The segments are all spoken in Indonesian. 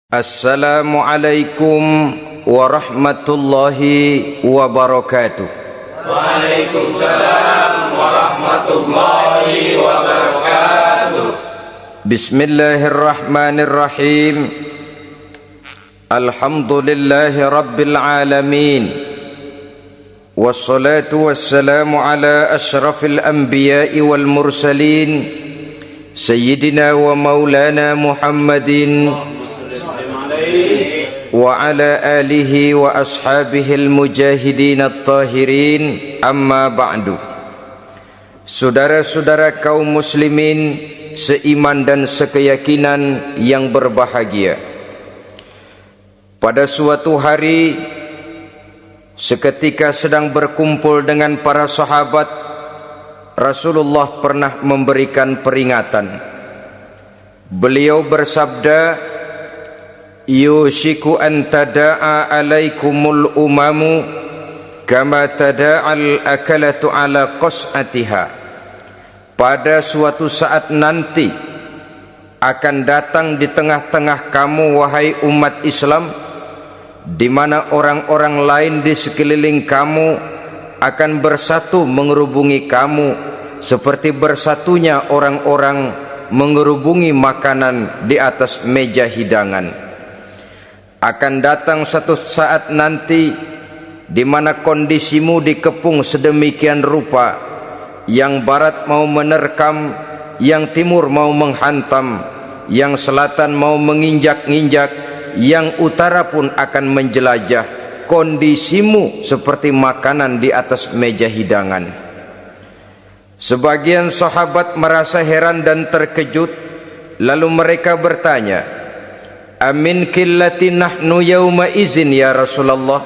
Assalamualaikum warahmatullahi wabarakatuh. Waalaikumsalam warahmatullahi wabarakatuh. Bismillahirrahmanirrahim. Alhamdulillahi rabbil alamin. Wassalatu wassalamu ala ashrafil anbiya'i wal mursalin, Sayyidina wa maulana Muhammadin wa ala alihi wa ashabihil mujahidin at-tahirin, amma ba'du. Saudara-saudara kaum muslimin seiman dan sekeyakinan yang berbahagia, pada suatu hari seketika sedang berkumpul dengan para sahabat, Rasulullah pernah memberikan peringatan. Beliau bersabda, yushiku an tada'a alaikumul umamu kama tada'al akalatu ala qas'atiha. Pada suatu saat nanti akan datang di tengah-tengah kamu, wahai umat Islam, di mana orang-orang lain di sekeliling kamu akan bersatu mengerubungi kamu seperti bersatunya orang-orang mengerubungi makanan di atas meja hidangan. Akan datang satu saat nanti di mana kondisimu dikepung sedemikian rupa, yang barat mau menerkam, yang timur mau menghantam, yang selatan mau menginjak-injak, yang utara pun akan menjelajah. Kondisimu seperti makanan di atas meja hidangan. Sebagian sahabat merasa heran dan terkejut, lalu mereka bertanya, amin qillati nahnu yauma izin ya Rasulullah?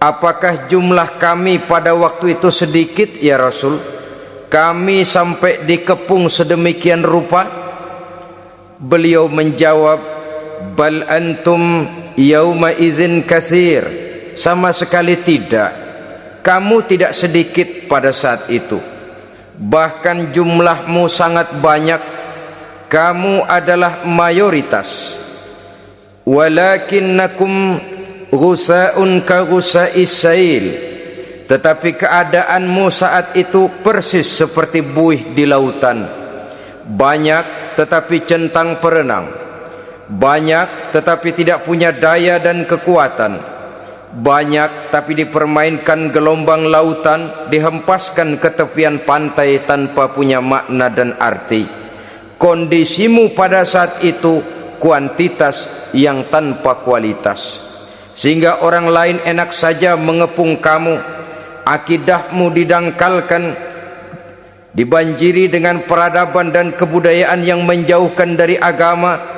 Apakah jumlah kami pada waktu itu sedikit ya Rasul? Kami sampai dikepung sedemikian rupa? Beliau menjawab, bal antum yauma izin katsir. Sama sekali tidak. Kamu tidak sedikit pada saat itu. Bahkan jumlahmu sangat banyak. Kamu adalah mayoritas. Walakinnakum ghusa'un ka ghusa'is sail. Tetapi keadaanmu saat itu persis seperti buih di lautan. Banyak tetapi centang perenang. Banyak tetapi tidak punya daya dan kekuatan. Banyak tapi dipermainkan gelombang lautan, dihempaskan ke tepian pantai tanpa punya makna dan arti. Kondisimu pada saat itu kuantitas yang tanpa kualitas, sehingga orang lain enak saja mengepung kamu. Akidahmu didangkalkan, dibanjiri dengan peradaban dan kebudayaan yang menjauhkan dari agama.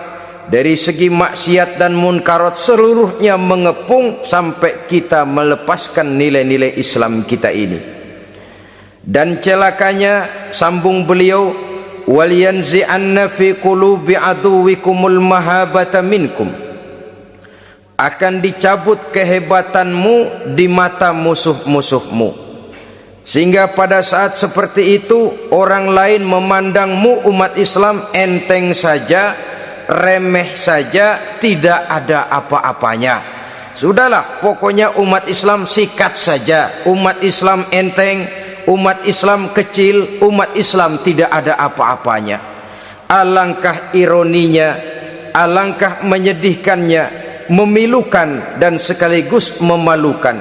Dari segi maksiat dan munkarat seluruhnya mengepung sampai kita melepaskan nilai-nilai Islam kita ini. Dan celakanya, sambung beliau, wal yanzi'anna fi qulubi aduwikumul mahabata minkum. Akan dicabut kehebatanmu di mata musuh-musuhmu, sehingga pada saat seperti itu orang lain memandangmu umat Islam enteng saja, remeh saja, tidak ada apa-apanya. Sudahlah, pokoknya umat Islam sikat saja. Umat Islam enteng, umat Islam kecil, umat Islam tidak ada apa-apanya. Alangkah ironinya, alangkah menyedihkannya, memilukan dan sekaligus memalukan.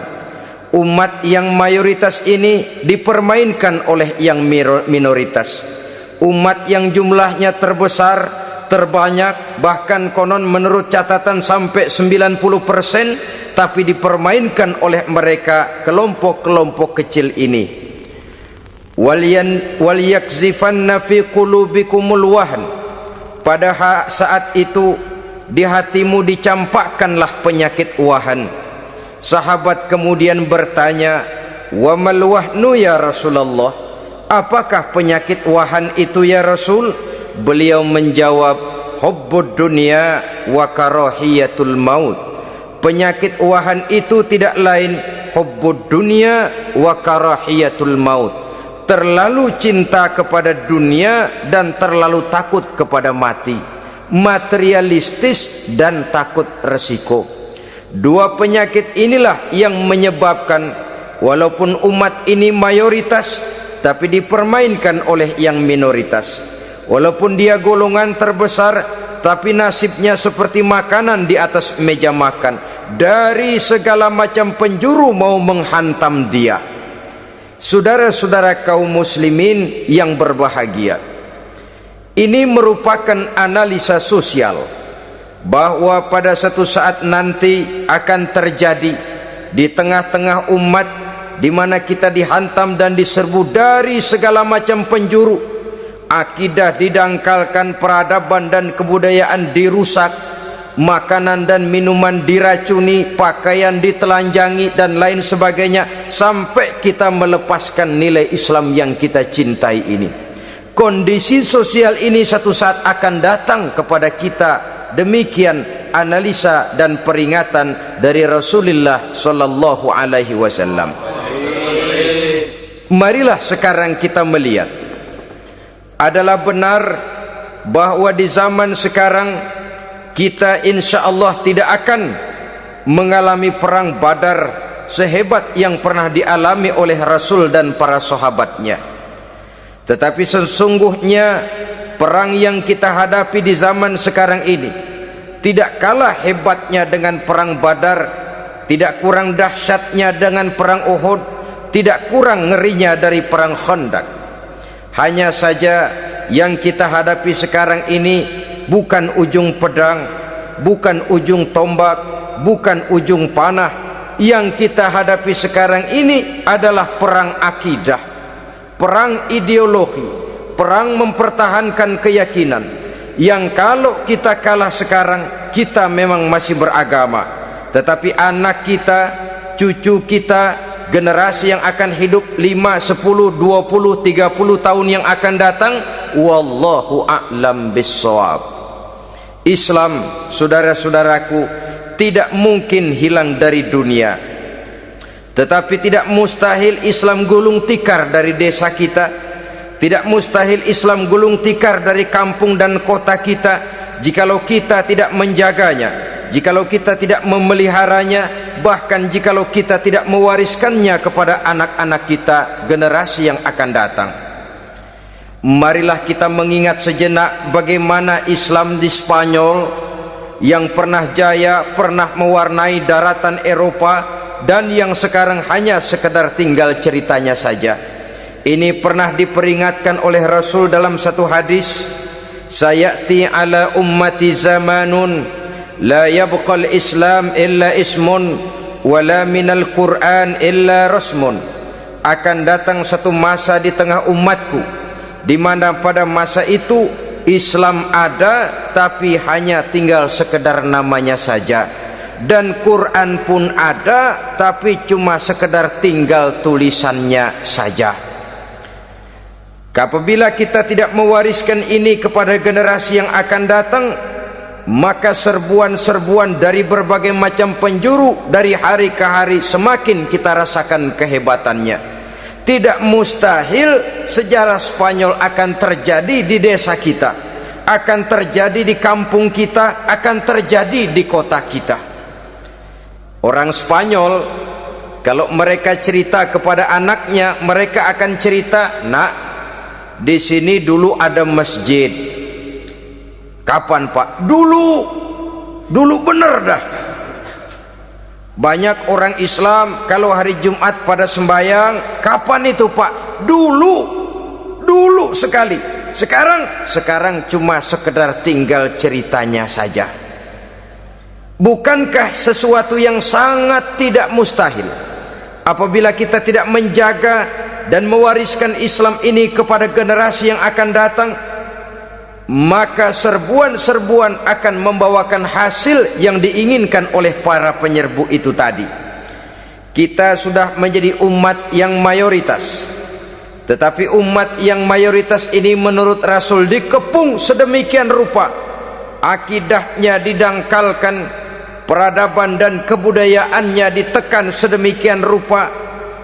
Umat yang mayoritas ini dipermainkan oleh yang minoritas. Umat yang jumlahnya terbesar, terbanyak, bahkan konon menurut catatan sampai 90%, tapi dipermainkan oleh mereka, kelompok-kelompok kecil ini. Wal yakzifanna fi qulubikumul wahn. Pada saat itu di hatimu dicampakkanlah penyakit wahan. Sahabat kemudian bertanya, wa mal wahnu ya Rasulullah? Apakah penyakit wahan itu ya Rasul? Beliau menjawab, hubbud dunya wa karahiyatul maut. Penyakit wahan itu tidak lain hubbud dunya wa karahiyatul maut. Terlalu cinta kepada dunia dan terlalu takut kepada mati. materialistis dan takut resiko. Dua penyakit inilah yang menyebabkan walaupun umat ini mayoritas tapi dipermainkan oleh yang minoritas. Walaupun dia golongan terbesar tapi nasibnya seperti makanan di atas meja makan. Dari segala macam penjuru mau menghantam dia. Saudara-saudara kaum muslimin yang berbahagia, ini merupakan analisa sosial bahwa pada satu saat nanti akan terjadi di tengah-tengah umat di mana kita dihantam dan diserbu dari segala macam penjuru. Akidah didangkalkan, peradaban dan kebudayaan dirusak, makanan dan minuman diracuni, pakaian ditelanjangi dan lain sebagainya, sampai kita melepaskan nilai Islam yang kita cintai ini. Kondisi sosial ini satu saat akan datang kepada kita. Demikian analisa dan peringatan dari Rasulullah sallallahu alaihi wasallam. Marilah sekarang kita melihat, adalah benar bahwa di zaman sekarang kita insya Allah tidak akan mengalami perang Badar sehebat yang pernah dialami oleh Rasul dan para sahabatnya. Tetapi sesungguhnya perang yang kita hadapi di zaman sekarang ini tidak kalah hebatnya dengan perang Badar, tidak kurang dahsyatnya dengan perang Uhud, tidak kurang ngerinya dari perang Khandaq. Hanya saja yang kita hadapi sekarang ini bukan ujung pedang, bukan ujung tombak, bukan ujung panah. Yang kita hadapi sekarang ini adalah perang akidah, perang ideologi, perang mempertahankan keyakinan. Yang kalau kita kalah sekarang, kita memang masih beragama, tetapi anak kita, cucu kita, generasi yang akan hidup 5, 10, 20, 30 tahun yang akan datang, wallahu a'lam bissawab. Islam, saudara-saudaraku, tidak mungkin hilang dari dunia, tetapi tidak mustahil Islam gulung tikar dari desa kita, tidak mustahil Islam gulung tikar dari kampung dan kota kita, jikalau kita tidak menjaganya, jikalau kita tidak memeliharanya, bahkan jikalau kita tidak mewariskannya kepada anak-anak kita, generasi yang akan datang. Marilah kita mengingat sejenak bagaimana Islam di Spanyol yang pernah jaya, pernah mewarnai daratan Eropa, dan yang sekarang hanya sekedar tinggal ceritanya saja. Ini pernah diperingatkan oleh Rasul dalam satu hadis, sayati ala ummati zamanun la yabqal Islam illa ismun wala minal Quran illa rasmun. Akan datang satu masa di tengah umatku di mana pada masa itu Islam ada tapi hanya tinggal sekedar namanya saja, dan Quran pun ada tapi cuma sekedar tinggal tulisannya saja. Apabila kita tidak mewariskan ini kepada generasi yang akan datang, maka serbuan-serbuan dari berbagai macam penjuru dari hari ke hari semakin kita rasakan kehebatannya. Tidak mustahil sejarah Spanyol akan terjadi di desa kita, akan terjadi di kampung kita, akan terjadi di kota kita. Orang Spanyol kalau mereka cerita kepada anaknya, mereka akan cerita, "Nak, di sini dulu ada masjid." Kapan, Pak? Dulu bener dah. Banyak orang Islam kalau hari Jumat pada sembahyang, kapan itu, Pak? Dulu sekali. Sekarang cuma sekedar tinggal ceritanya saja. Bukankah sesuatu yang sangat tidak mustahil apabila kita tidak menjaga dan mewariskan Islam ini kepada generasi yang akan datang, maka serbuan-serbuan akan membawakan hasil yang diinginkan oleh para penyerbu itu tadi. Kita sudah menjadi umat yang mayoritas, tetapi umat yang mayoritas ini menurut Rasul dikepung sedemikian rupa, akidahnya didangkalkan, peradaban dan kebudayaannya ditekan sedemikian rupa,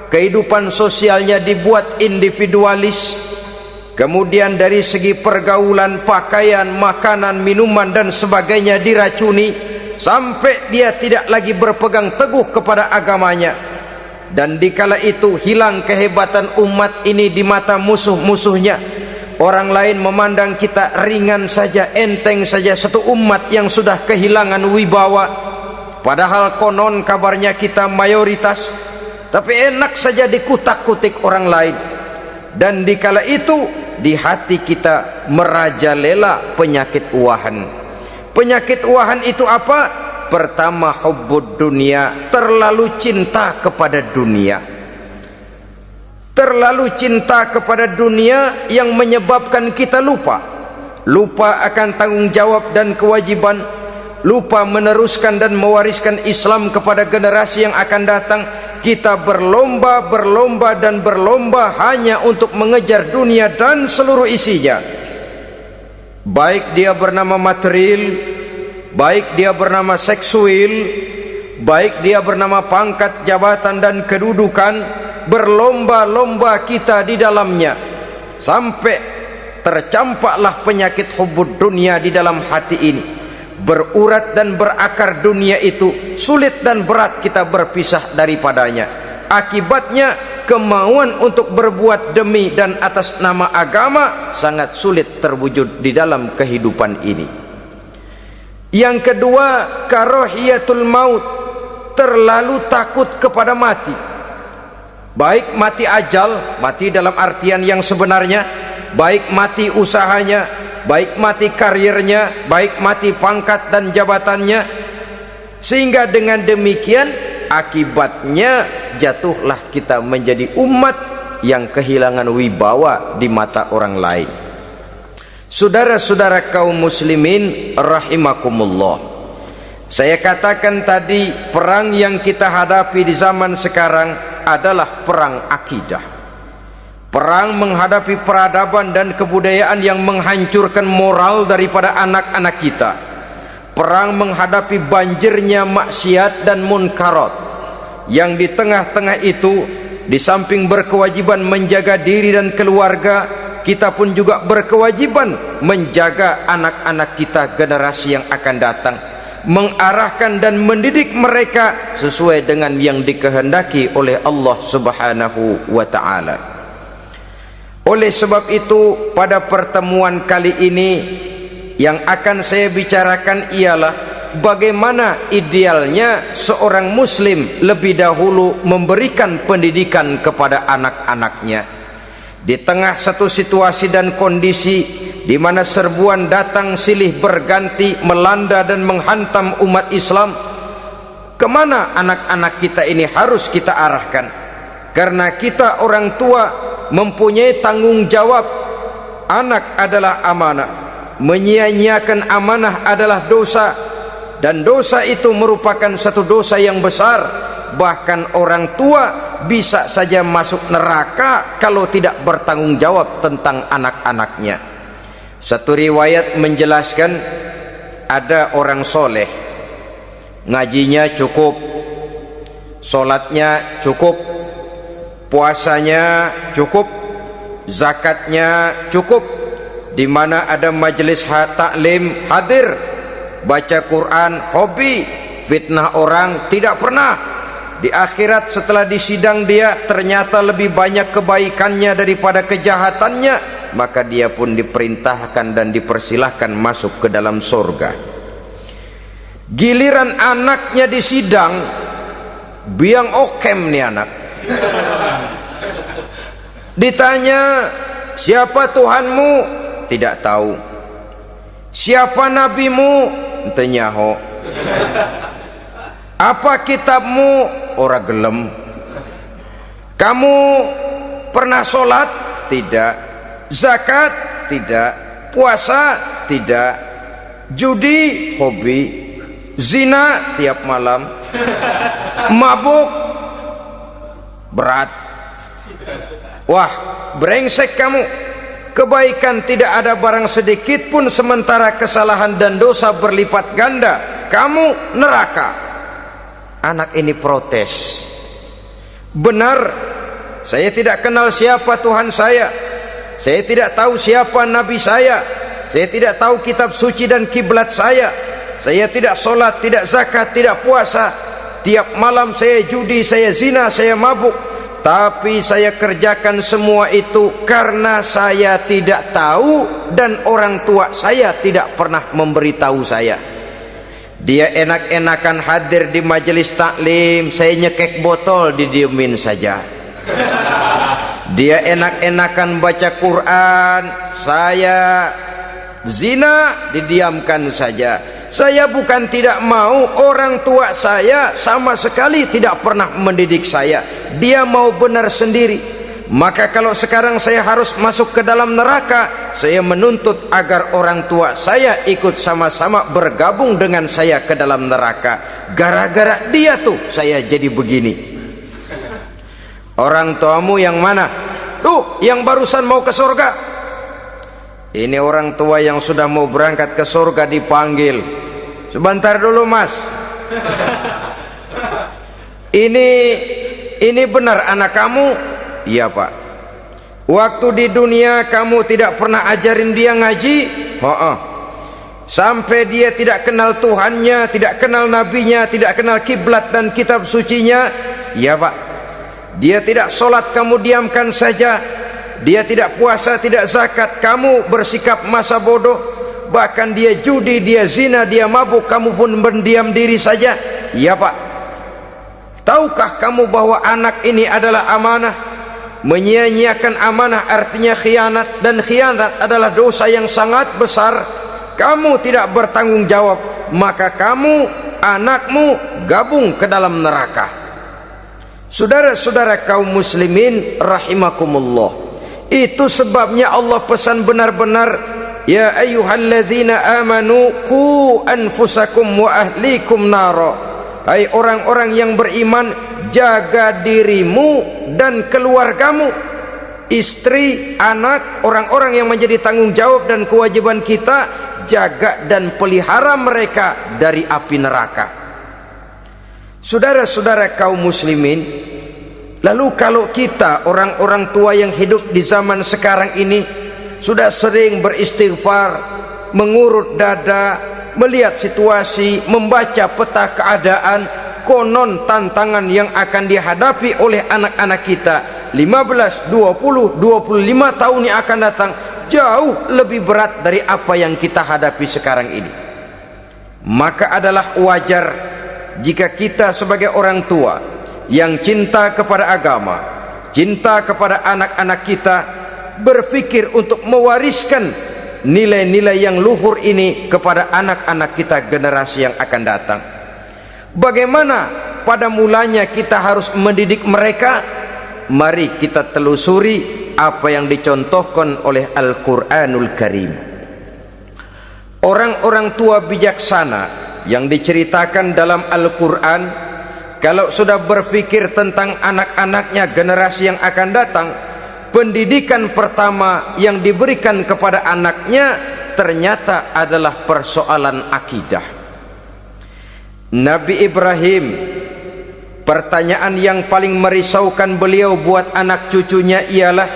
kehidupan sosialnya dibuat individualis, kemudian dari segi pergaulan, pakaian, makanan, minuman dan sebagainya diracuni sampai dia tidak lagi berpegang teguh kepada agamanya. Dan dikala itu hilang kehebatan umat ini di mata musuh-musuhnya. Orang lain memandang kita ringan saja, enteng saja, satu umat yang sudah kehilangan wibawa, padahal konon kabarnya kita mayoritas, tapi enak saja dikutak-kutik orang lain. Dan dikala itu di hati kita merajalela penyakit uahan. Penyakit uahan itu apa? Pertama, hubbud dunia, terlalu cinta kepada dunia. Terlalu cinta kepada dunia yang menyebabkan kita lupa akan tanggung jawab dan kewajiban, lupa meneruskan dan mewariskan Islam kepada generasi yang akan datang. Kita berlomba hanya untuk mengejar dunia dan seluruh isinya, baik dia bernama material, baik dia bernama seksual, baik dia bernama pangkat, jabatan dan kedudukan. Berlomba-lomba kita di dalamnya sampai tercampaklah penyakit hubbud dunia di dalam hati ini. Berurat dan berakar dunia itu, sulit dan berat kita berpisah daripadanya. Akibatnya kemauan untuk berbuat demi dan atas nama agama sangat sulit terwujud di dalam kehidupan ini. Yang kedua, karahiyatul maut, terlalu takut kepada mati. Baik mati ajal, mati dalam artian yang sebenarnya, baik mati usahanya, baik mati karirnya, baik mati pangkat dan jabatannya. Sehingga dengan demikian akibatnya jatuhlah kita menjadi umat yang kehilangan wibawa di mata orang lain. Saudara-saudara kaum muslimin rahimakumullah, saya katakan tadi, perang yang kita hadapi di zaman sekarang adalah perang akidah. Perang menghadapi peradaban dan kebudayaan yang menghancurkan moral daripada anak-anak kita. Perang menghadapi banjirnya maksiat dan munkarat, yang di tengah-tengah itu, di samping berkewajiban menjaga diri dan keluarga, kita pun juga berkewajiban menjaga anak-anak kita, generasi yang akan datang, mengarahkan dan mendidik mereka sesuai dengan yang dikehendaki oleh Allah Subhanahu wa ta'ala. Oleh sebab itu, pada pertemuan kali ini yang akan saya bicarakan ialah bagaimana idealnya seorang muslim lebih dahulu memberikan pendidikan kepada anak-anaknya. Di tengah satu situasi dan kondisi di mana serbuan datang silih berganti melanda dan menghantam umat Islam, kemana anak-anak kita ini harus kita arahkan? Karena kita orang tua mempunyai tanggung jawab. Anak adalah amanah, menyia-nyiakan amanah adalah dosa, dan dosa itu merupakan satu dosa yang besar. Bahkan orang tua bisa saja masuk neraka kalau tidak bertanggung jawab tentang anak-anaknya. Satu riwayat menjelaskan, ada orang soleh, ngajinya cukup, solatnya cukup, puasanya cukup, zakatnya cukup, di mana ada majelis taklim hadir, baca Quran hobi, fitnah orang tidak pernah. Di akhirat setelah disidang dia ternyata lebih banyak kebaikannya daripada kejahatannya, maka dia pun diperintahkan dan dipersilahkan masuk ke dalam surga. Giliran anaknya disidang, biang okem nih anak. Ditanya, siapa Tuhanmu? Tidak tahu. Siapa nabimu? Ente nyaho. Apa kitabmu? Ora gelem. Kamu pernah sholat? Tidak. Zakat? Tidak. Puasa? Tidak. Judi? Hobi. Zina? Tiap malam. Mabuk? Berat. Wah, brengsek kamu. Kebaikan tidak ada barang sedikit pun, sementara kesalahan dan dosa berlipat ganda. Kamu neraka. Anak ini protes. Benar, saya tidak kenal siapa Tuhan saya. Saya tidak tahu siapa nabi saya tidak tahu kitab suci dan kiblat saya tidak sholat, tidak zakat, tidak puasa. Tiap malam saya judi, saya zina, saya mabuk. Tapi saya kerjakan semua itu karena saya tidak tahu dan orang tua saya tidak pernah memberitahu saya. Dia enak-enakan hadir di majelis taklim, saya nyekek botol, didiemin saja. Dia enak-enakan baca Quran, saya zina, didiamkan saja. Saya bukan tidak mau, orang tua saya sama sekali tidak pernah mendidik saya. Dia mau benar sendiri. Maka kalau sekarang saya harus masuk ke dalam neraka, saya menuntut agar orang tua saya ikut sama-sama bergabung dengan saya ke dalam neraka. Gara-gara dia tuh saya jadi begini. Orang tuamu yang mana? Tuh, yang barusan mau ke surga. Ini orang tua yang sudah mau berangkat ke surga dipanggil. Sebentar dulu mas. Ini benar anak kamu? Iya pak. Waktu di dunia kamu tidak pernah ajarin dia ngaji? Sampai dia tidak kenal Tuhannya, tidak kenal nabinya, tidak kenal kiblat dan kitab sucinya? Iya pak. Dia tidak sholat, kamu diamkan saja. Dia tidak puasa, tidak zakat, kamu bersikap masa bodoh. Bahkan dia judi, dia zina, dia mabuk, kamu pun berdiam diri saja. Iya pak. Tahukah kamu bahwa anak ini adalah amanah? Menyia-nyiakan amanah artinya khianat, dan khianat adalah dosa yang sangat besar. Kamu tidak bertanggung jawab, maka kamu, anakmu gabung ke dalam neraka. Saudara-saudara kaum muslimin rahimakumullah, itu sebabnya Allah pesan benar-benar, ya ayyuhalladzina amanu qu anfusakum wa ahlikum nara. Hai orang-orang yang beriman, jaga dirimu dan keluargamu, istri, anak, orang-orang yang menjadi tanggung jawab dan kewajiban kita, jaga dan pelihara mereka dari api neraka. Saudara-saudara kaum muslimin, lalu kalau kita orang-orang tua yang hidup di zaman sekarang ini sudah sering beristighfar, mengurut dada, melihat situasi, membaca peta keadaan, konon tantangan yang akan dihadapi oleh anak-anak kita 15, 20, 25 tahun yang akan datang jauh lebih berat dari apa yang kita hadapi sekarang ini. Maka adalah wajar jika kita sebagai orang tua yang cinta kepada agama, cinta kepada anak-anak kita, berpikir untuk mewariskan nilai-nilai yang luhur ini kepada anak-anak kita, generasi yang akan datang. Bagaimana pada mulanya kita harus mendidik mereka? Mari kita telusuri apa yang dicontohkan oleh Al-Quranul Karim. Orang-orang tua bijaksana yang diceritakan dalam Al-Quran, kalau sudah berpikir tentang anak-anaknya, generasi yang akan datang, pendidikan pertama yang diberikan kepada anaknya ternyata adalah persoalan akidah. Nabi Ibrahim, pertanyaan yang paling merisaukan beliau buat anak cucunya ialah,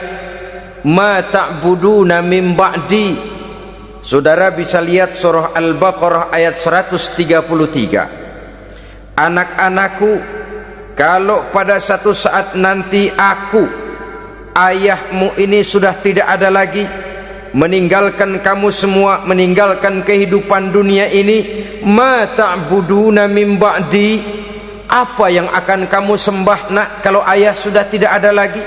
ma ta'buduna min ba'di. Saudara bisa lihat surah Al-Baqarah ayat 133. Anak-anakku, kalau pada satu saat nanti aku, ayahmu ini sudah tidak ada lagi, meninggalkan kamu semua, meninggalkan kehidupan dunia ini, ma ta'buduna min ba'di, apa yang akan kamu sembah nak kalau ayah sudah tidak ada lagi?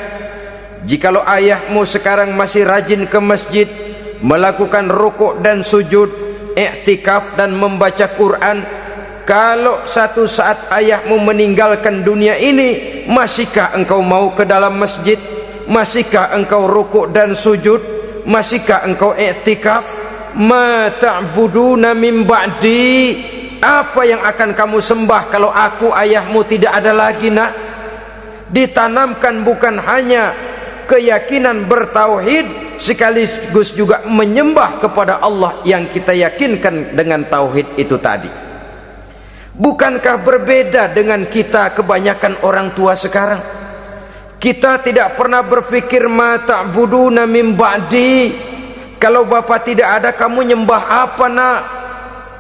Jikalau ayahmu sekarang masih rajin ke masjid, melakukan rukuk dan sujud, i'tikaf dan membaca Quran, kalau satu saat ayahmu meninggalkan dunia ini, masihkah engkau mau ke dalam masjid? Masihkah engkau rukuk dan sujud? Masihkah engkau i'tikaf? Ma ta'buduna min ba'di, apa yang akan kamu sembah kalau aku ayahmu tidak ada lagi nak? Ditanamkan bukan hanya keyakinan bertauhid, sekaligus juga menyembah kepada Allah yang kita yakinkan dengan tauhid itu tadi. Bukankah berbeda dengan kita kebanyakan orang tua sekarang? Kita tidak pernah berpikir ma ta'buduna min ba'di, kalau bapak tidak ada kamu nyembah apa nak?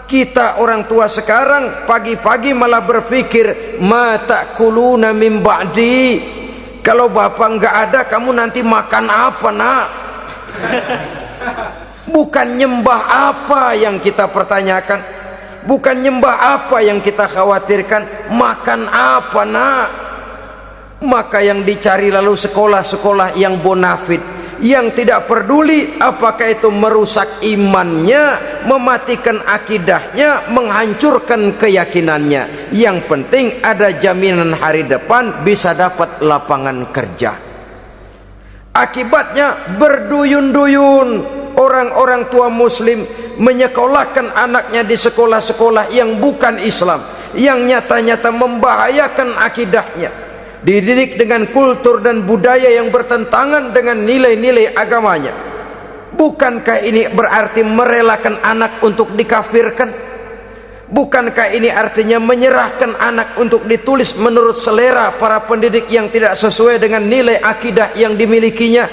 Kita orang tua sekarang pagi-pagi malah berpikir ma ta'kuluna min ba'di, kalau bapak enggak ada kamu nanti makan apa nak? Bukan nyembah apa yang kita pertanyakan, bukan nyembah apa yang kita khawatirkan, makan apa nak? Maka yang dicari lalu sekolah-sekolah yang bonafit, yang tidak peduli apakah itu merusak imannya, mematikan akidahnya, menghancurkan keyakinannya. Yang penting ada jaminan hari depan bisa dapat lapangan kerja. Akibatnya berduyun-duyun orang-orang tua muslim menyekolahkan anaknya di sekolah-sekolah yang bukan Islam, yang nyata-nyata membahayakan akidahnya, dididik dengan kultur dan budaya yang bertentangan dengan nilai-nilai agamanya. Bukankah ini berarti merelakan anak untuk dikafirkan? Bukankah ini artinya menyerahkan anak untuk ditulis menurut selera para pendidik yang tidak sesuai dengan nilai akidah yang dimilikinya?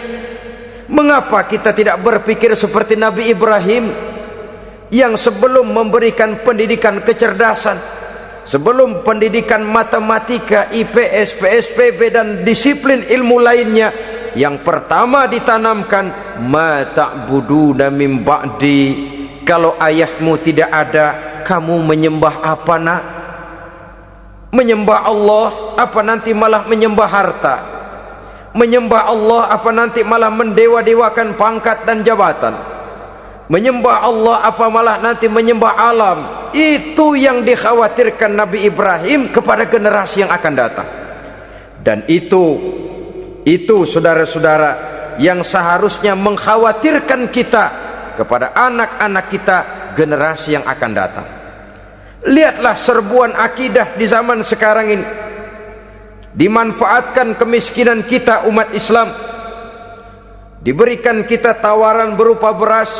Mengapa kita tidak berpikir seperti Nabi Ibrahim, yang sebelum memberikan pendidikan kecerdasan, sebelum pendidikan matematika, IPS, PSPB dan disiplin ilmu lainnya, yang pertama ditanamkan ma ta'buduna min ba'di, kalau ayahmu tidak ada kamu menyembah apa nak? Menyembah Allah apa nanti malah menyembah harta? Menyembah Allah apa nanti malah mendewa-dewakan pangkat dan jabatan? Menyembah Allah apa malah nanti menyembah alam? Itu yang dikhawatirkan Nabi Ibrahim kepada generasi yang akan datang. Dan itu saudara-saudara yang seharusnya mengkhawatirkan kita kepada anak-anak kita, generasi yang akan datang. Lihatlah serbuan akidah di zaman sekarang ini. Dimanfaatkan kemiskinan kita umat Islam, diberikan kita tawaran berupa beras,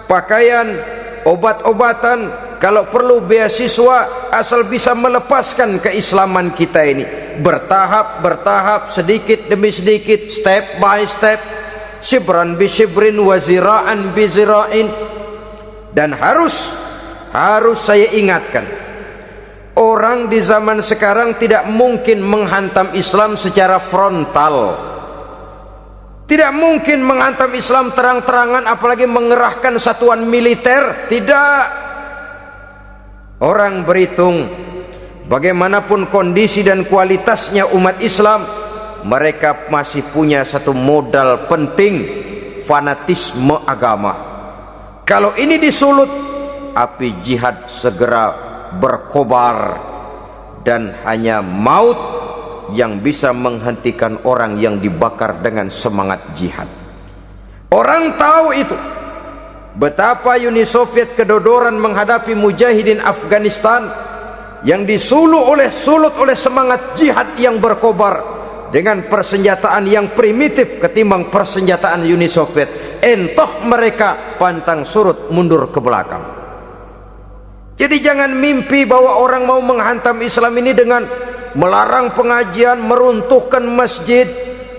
pakaian, obat-obatan, kalau perlu beasiswa, asal bisa melepaskan keislaman kita ini. Bertahap, sedikit demi sedikit, step by step, shibran bi shibrin wa zira'an bi zira'in. Dan harus saya ingatkan, orang di zaman sekarang tidak mungkin menghantam Islam secara frontal, tidak mungkin menghantam Islam terang-terangan, apalagi mengerahkan satuan militer. Tidak. Orang berhitung bagaimanapun kondisi dan kualitasnya umat Islam, mereka masih punya satu modal penting, fanatisme agama. Kalau ini disulut, api jihad segera berkobar, dan hanya maut yang bisa menghentikan orang yang dibakar dengan semangat jihad. Orang tahu itu. Betapa Uni Soviet kedodoran menghadapi mujahidin Afghanistan yang disulut oleh semangat jihad yang berkobar dengan persenjataan yang primitif ketimbang persenjataan Uni Soviet. Entah mereka pantang surut mundur ke belakang. Jadi jangan mimpi bahwa orang mau menghantam Islam ini dengan melarang pengajian, meruntuhkan masjid,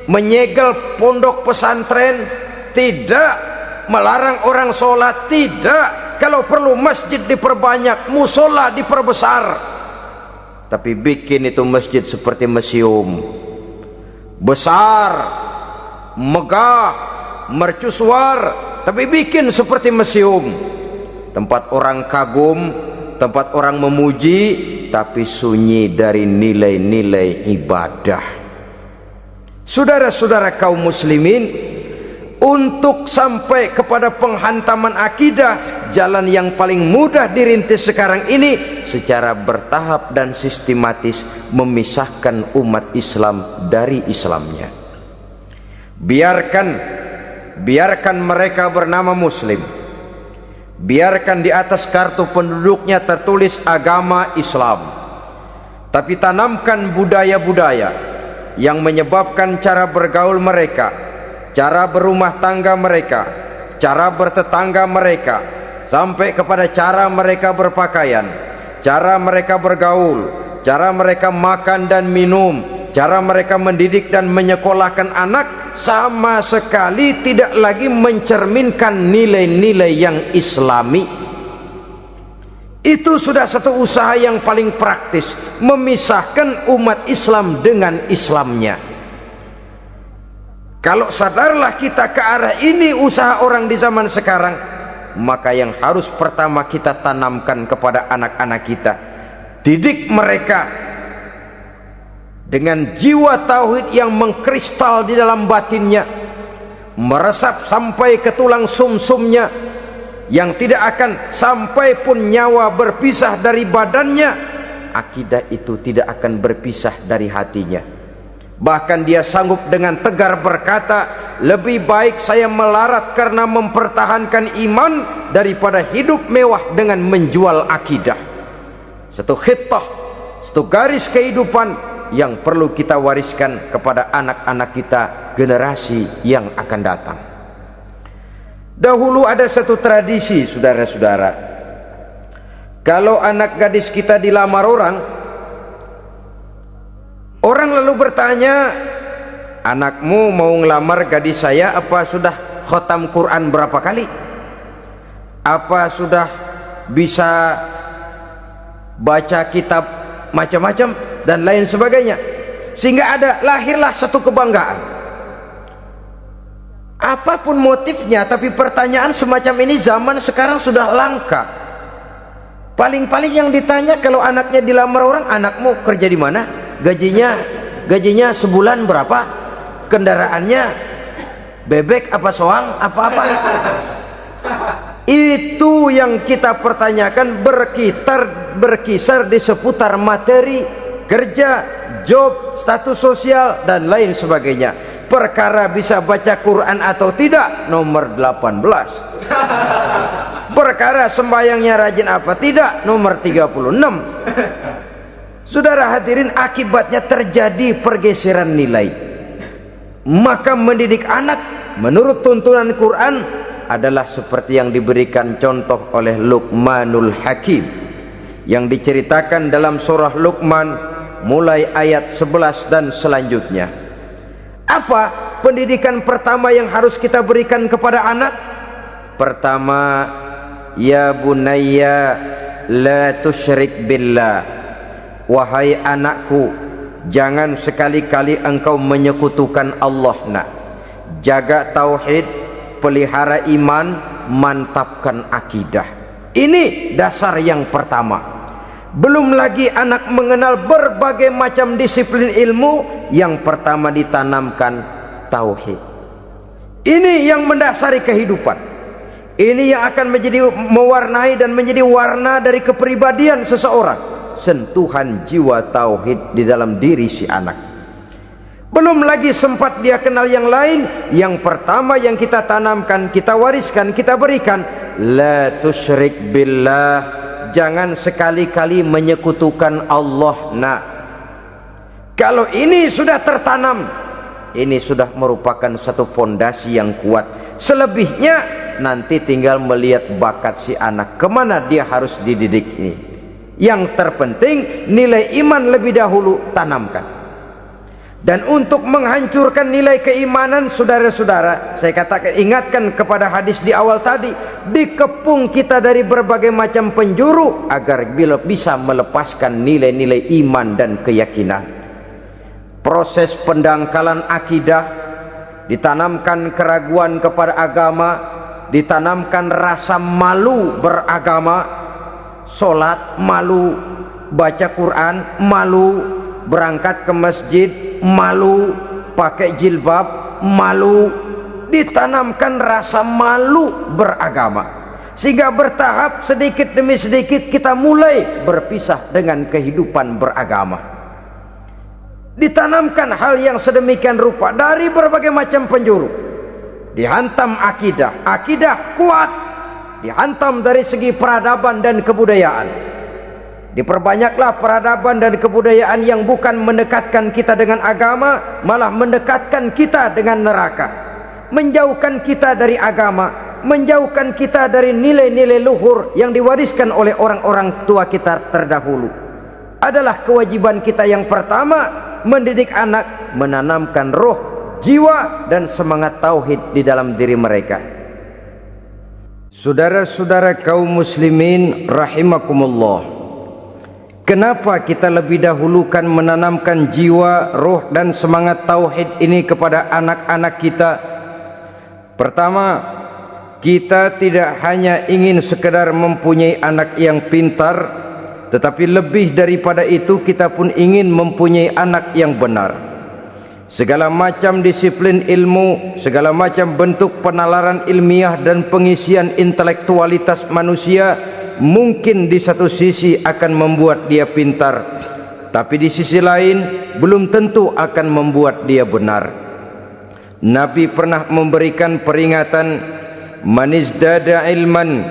menyegel pondok pesantren. Tidak. Melarang orang sholat. Tidak. Kalau perlu masjid diperbanyak, musola diperbesar. Tapi bikin itu masjid seperti museum, besar, megah, mercusuar, tapi bikin seperti museum, tempat orang kagum, tempat orang memuji, tapi sunyi dari nilai-nilai ibadah. Saudara-saudara kaum muslimin, untuk sampai kepada penghantaman akidah, jalan yang paling mudah dirintis sekarang ini secara bertahap dan sistematis, memisahkan umat Islam dari Islamnya. Biarkan mereka bernama muslim, biarkan di atas kartu penduduknya tertulis agama Islam, tapi tanamkan budaya-budaya yang menyebabkan cara bergaul mereka, cara berumah tangga mereka, cara bertetangga mereka, sampai kepada cara mereka berpakaian, cara mereka bergaul, cara mereka makan dan minum, cara mereka mendidik dan menyekolahkan anak sama sekali tidak lagi mencerminkan nilai-nilai yang islami. Itu sudah satu usaha yang paling praktis, memisahkan umat Islam dengan Islamnya. Kalau sadarlah kita ke arah ini usaha orang di zaman sekarang, maka yang harus pertama kita tanamkan kepada anak-anak kita, didik mereka dengan jiwa tauhid yang mengkristal di dalam batinnya, meresap sampai ke tulang sumsumnya, yang tidak akan sampai pun nyawa berpisah dari badannya. Akidah itu tidak akan berpisah dari hatinya. Bahkan dia sanggup dengan tegar berkata, lebih baik saya melarat karena mempertahankan iman daripada hidup mewah dengan menjual akidah. Satu khittah, satu garis kehidupan yang perlu kita wariskan kepada anak-anak kita, generasi yang akan datang. Dahulu ada satu tradisi, saudara-saudara, kalau anak gadis kita dilamar orang lalu bertanya, anakmu mau ngelamar gadis saya, apa sudah khotam Quran berapa kali? Apa sudah bisa baca kitab macam-macam dan lain sebagainya? Sehingga lahirlah satu kebanggaan. Apapun motifnya, tapi pertanyaan semacam ini zaman sekarang sudah langka. Paling-paling yang ditanya kalau anaknya dilamar orang, anakmu kerja di mana? Gajinya sebulan berapa? Kendaraannya bebek apa soang apa-apa? Itu yang kita pertanyakan, berkisar di seputar materi, kerja, job, status sosial dan lain sebagainya. Perkara bisa baca Quran atau tidak nomor 18. Perkara sembahyangnya rajin apa tidak nomor 36. Saudara hadirin, akibatnya terjadi pergeseran nilai. Maka mendidik anak menurut tuntunan Quran adalah seperti yang diberikan contoh oleh Luqmanul Hakim, yang diceritakan dalam surah Luqman mulai ayat 11 dan selanjutnya. Apa pendidikan pertama yang harus kita berikan kepada anak? Pertama, ya bunayya la tusyrik billah. Wahai anakku, jangan sekali-kali engkau menyekutukan Allah. Nak, jaga tauhid, pelihara iman, mantapkan akidah. Ini dasar yang pertama. Belum lagi anak mengenal berbagai macam disiplin ilmu, yang pertama ditanamkan tauhid. Ini yang mendasari kehidupan. Ini yang akan menjadi mewarnai dan menjadi warna dari kepribadian seseorang. Sentuhan jiwa tauhid di dalam diri si anak. Belum lagi sempat dia kenal yang lain. Yang pertama yang kita tanamkan, kita wariskan, kita berikan, la tusyrik billah. Jangan sekali-kali menyekutukan Allah. Nah, kalau ini sudah tertanam, ini sudah merupakan satu fondasi yang kuat. Selebihnya nanti tinggal melihat bakat si anak, kemana dia harus dididik ini. Yang terpenting nilai iman lebih dahulu tanamkan. Dan untuk menghancurkan nilai keimanan, saudara-saudara, saya katakan, ingatkan kepada hadis di awal tadi, dikepung kita dari berbagai macam penjuru agar bisa melepaskan nilai-nilai iman dan keyakinan. Proses pendangkalan akidah, ditanamkan keraguan kepada agama, ditanamkan rasa malu beragama. Sholat malu, baca Quran malu, berangkat ke masjid malu, pakai jilbab malu. Ditanamkan rasa malu beragama, sehingga bertahap sedikit demi sedikit kita mulai berpisah dengan kehidupan beragama. Ditanamkan hal yang sedemikian rupa dari berbagai macam penjuru. Dihantam akidah, akidah kuat. Dihantam dari segi peradaban dan kebudayaan. Diperbanyaklah peradaban dan kebudayaan yang bukan mendekatkan kita dengan agama, malah mendekatkan kita dengan neraka. Menjauhkan kita dari agama, menjauhkan kita dari nilai-nilai luhur yang diwariskan oleh orang-orang tua kita terdahulu. Adalah kewajiban kita yang pertama mendidik anak, menanamkan roh, jiwa dan semangat tauhid di dalam diri mereka. Saudara-saudara kaum muslimin rahimakumullah, kenapa kita lebih dahulukan menanamkan jiwa, roh dan semangat tauhid ini kepada anak-anak kita? Pertama, kita tidak hanya ingin sekedar mempunyai anak yang pintar, tetapi lebih daripada itu kita pun ingin mempunyai anak yang benar. Segala macam disiplin ilmu, segala macam bentuk penalaran ilmiah dan pengisian intelektualitas manusia mungkin di satu sisi akan membuat dia pintar, tapi di sisi lain belum tentu akan membuat dia benar. Nabi pernah memberikan peringatan, man izdada ilman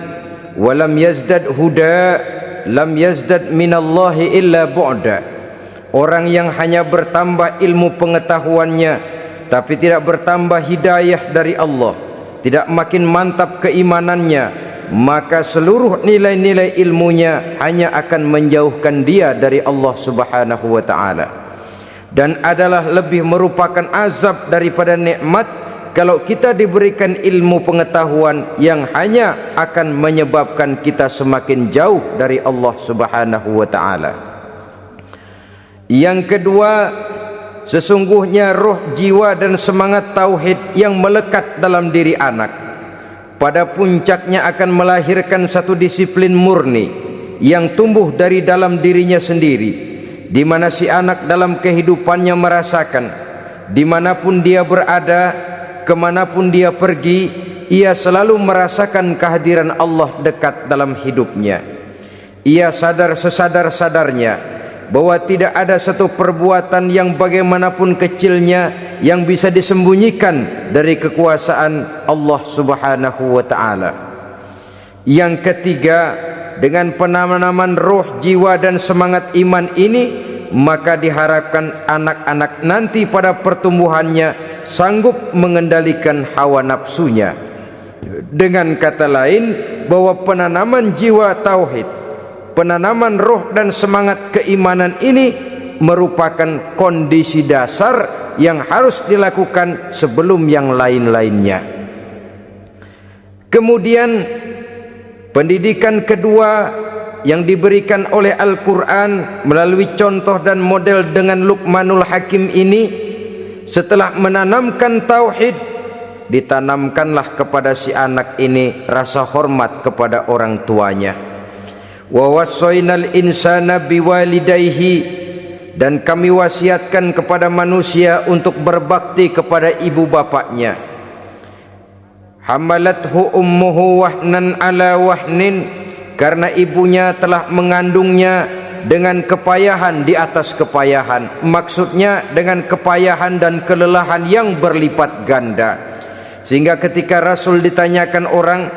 walam yazdad huda lam yazdad minallahi illa bu'da. Orang yang hanya bertambah ilmu pengetahuannya tapi tidak bertambah hidayah dari Allah, tidak makin mantap keimanannya, maka seluruh nilai-nilai ilmunya hanya akan menjauhkan dia dari Allah Subhanahu wa ta'ala. Dan adalah lebih merupakan azab daripada nikmat kalau kita diberikan ilmu pengetahuan yang hanya akan menyebabkan kita semakin jauh dari Allah Subhanahu wa ta'ala. Yang kedua, sesungguhnya roh, jiwa dan semangat tauhid yang melekat dalam diri anak pada puncaknya akan melahirkan satu disiplin murni yang tumbuh dari dalam dirinya sendiri, di mana si anak dalam kehidupannya merasakan dimanapun dia berada, kemanapun dia pergi, ia selalu merasakan kehadiran Allah dekat dalam hidupnya. Ia sadar sesadar-sadarnya bahwa tidak ada satu perbuatan yang bagaimanapun kecilnya yang bisa disembunyikan dari kekuasaan Allah Subhanahu wa ta'ala. Yang ketiga, dengan penanaman roh, jiwa dan semangat iman ini, maka diharapkan anak-anak nanti pada pertumbuhannya sanggup mengendalikan hawa nafsunya. Dengan kata lain, bahwa penanaman jiwa tauhid, penanaman roh dan semangat keimanan ini merupakan kondisi dasar yang harus dilakukan sebelum yang lain-lainnya. Kemudian pendidikan kedua yang diberikan oleh Al-Quran melalui contoh dan model dengan Luqmanul Hakim ini, setelah menanamkan tauhid, ditanamkanlah kepada si anak ini rasa hormat kepada orang tuanya. Wa wassaynal insana biwalidayhi, dan kami wasiatkan kepada manusia untuk berbakti kepada ibu bapaknya. Hamalathu ummuhu wahnan ala wahnin, karena ibunya telah mengandungnya dengan kepayahan di atas kepayahan, maksudnya dengan kepayahan dan kelelahan yang berlipat ganda. Sehingga ketika Rasul ditanyakan orang,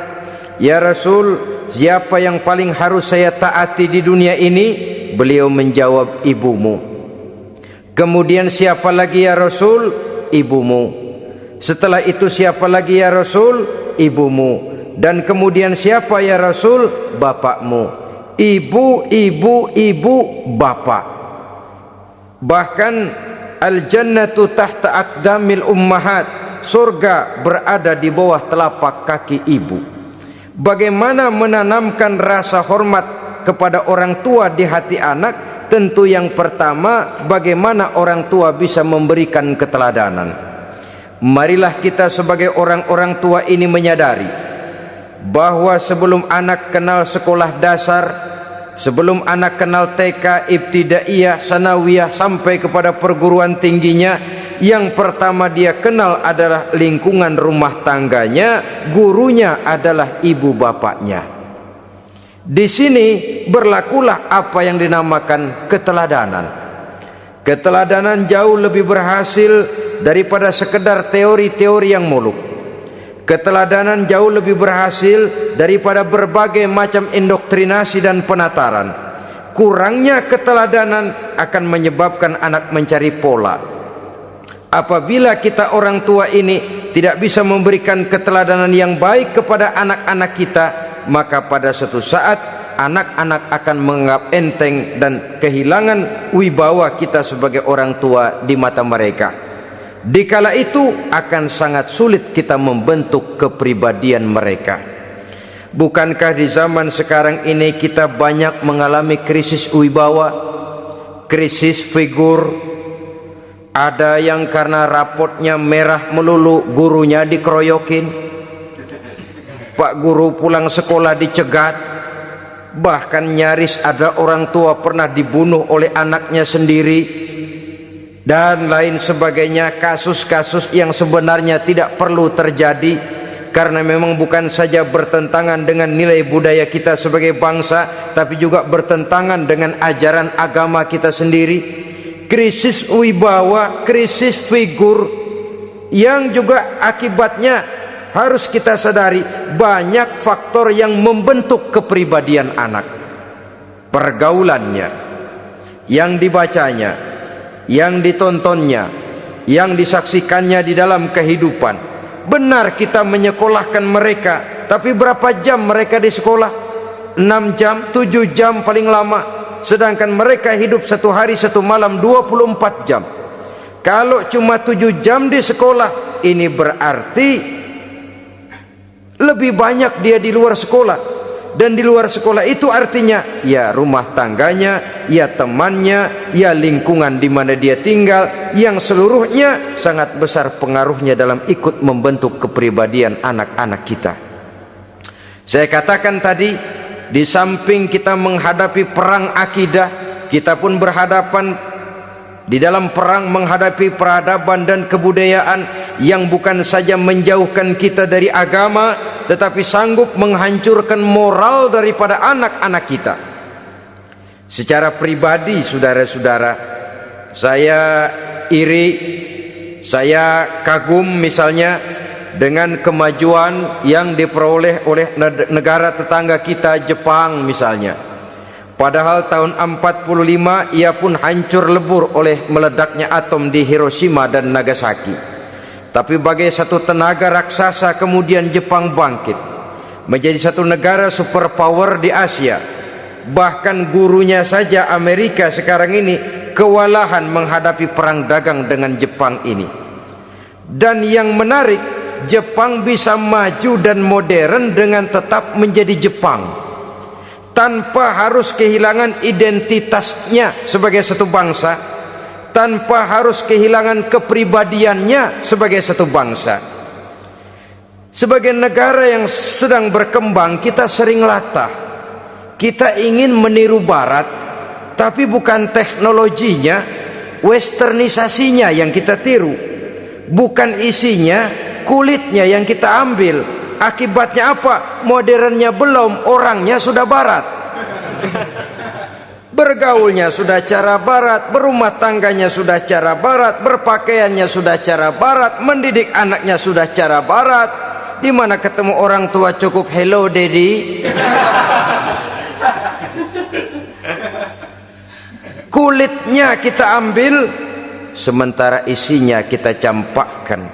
ya Rasul, siapa yang paling harus saya taati di dunia ini? Beliau menjawab, ibumu. Kemudian siapa lagi ya Rasul? Ibumu. Setelah itu siapa lagi ya Rasul? Ibumu. Dan kemudian siapa ya Rasul? Bapakmu. Ibu, ibu, ibu, bapak. Bahkan al-jannatu tahta aqdamil ummahat, surga berada di bawah telapak kaki ibu. Bagaimana menanamkan rasa hormat kepada orang tua di hati anak? Tentu yang pertama, bagaimana orang tua bisa memberikan keteladanan. Marilah kita sebagai orang-orang tua ini menyadari bahwa sebelum anak kenal sekolah dasar, sebelum anak kenal TK, ibtidaiyah, sanawiyah sampai kepada perguruan tingginya, yang pertama dia kenal adalah lingkungan rumah tangganya, gurunya adalah ibu bapaknya. Di sini berlakulah apa yang dinamakan keteladanan. Keteladanan jauh lebih berhasil daripada sekedar teori-teori yang muluk. Keteladanan jauh lebih berhasil daripada berbagai macam indoktrinasi dan penataran. Kurangnya keteladanan akan menyebabkan anak mencari pola. Apabila kita orang tua ini tidak bisa memberikan keteladanan yang baik kepada anak-anak kita, maka pada suatu saat anak-anak akan menganggap enteng dan kehilangan wibawa kita sebagai orang tua di mata mereka. Dikala itu akan sangat sulit kita membentuk kepribadian mereka. Bukankah di zaman sekarang ini kita banyak mengalami krisis wibawa, krisis figur? Ada yang karena rapotnya merah melulu gurunya dikeroyokin, Pak Guru pulang sekolah dicegat, bahkan nyaris ada orang tua pernah dibunuh oleh anaknya sendiri, dan lain sebagainya. Kasus-kasus yang sebenarnya tidak perlu terjadi karena memang bukan saja bertentangan dengan nilai budaya kita sebagai bangsa, tapi juga bertentangan dengan ajaran agama kita sendiri. Krisis wibawa, krisis figur, yang juga akibatnya harus kita sadari banyak faktor yang membentuk kepribadian anak. Pergaulannya, yang dibacanya, yang ditontonnya, yang disaksikannya di dalam kehidupan. Benar kita menyekolahkan mereka, tapi berapa jam mereka di sekolah? 6 jam, 7 jam paling lama. Sedangkan mereka hidup 1 hari 1 malam 24 jam. Kalau cuma 7 jam di sekolah, ini berarti lebih banyak dia di luar sekolah. Dan di luar sekolah itu artinya ya rumah tangganya, ya temannya, ya lingkungan di mana dia tinggal, yang seluruhnya sangat besar pengaruhnya dalam ikut membentuk kepribadian anak-anak kita. Saya katakan tadi, di samping kita menghadapi perang akidah, kita pun berhadapan di dalam perang menghadapi peradaban dan kebudayaan yang bukan saja menjauhkan kita dari agama, tetapi sanggup menghancurkan moral daripada anak-anak kita. Secara pribadi, saudara-saudara, saya iri, saya kagum misalnya dengan kemajuan yang diperoleh oleh negara tetangga kita, Jepang misalnya. Padahal tahun 45 ia pun hancur lebur oleh meledaknya atom di Hiroshima dan Nagasaki. Tapi bagai satu tenaga raksasa kemudian Jepang bangkit menjadi satu negara superpower di Asia. Bahkan gurunya saja Amerika sekarang ini kewalahan menghadapi perang dagang dengan Jepang ini. Dan yang menarik, Jepang bisa maju dan modern dengan tetap menjadi Jepang, tanpa harus kehilangan identitasnya sebagai satu bangsa, tanpa harus kehilangan kepribadiannya sebagai satu bangsa. Sebagai negara yang sedang berkembang, kita sering latah. Kita ingin meniru Barat, tapi bukan teknologinya, westernisasinya yang kita tiru, bukan isinya, kulitnya yang kita ambil. Akibatnya apa? Modernnya belum, orangnya sudah Barat. Bergaulnya sudah cara Barat, berumah tangganya sudah cara Barat, berpakaiannya sudah cara Barat, mendidik anaknya sudah cara Barat. Di mana ketemu orang tua cukup hello daddy. Kulitnya kita ambil, sementara isinya kita campakkan.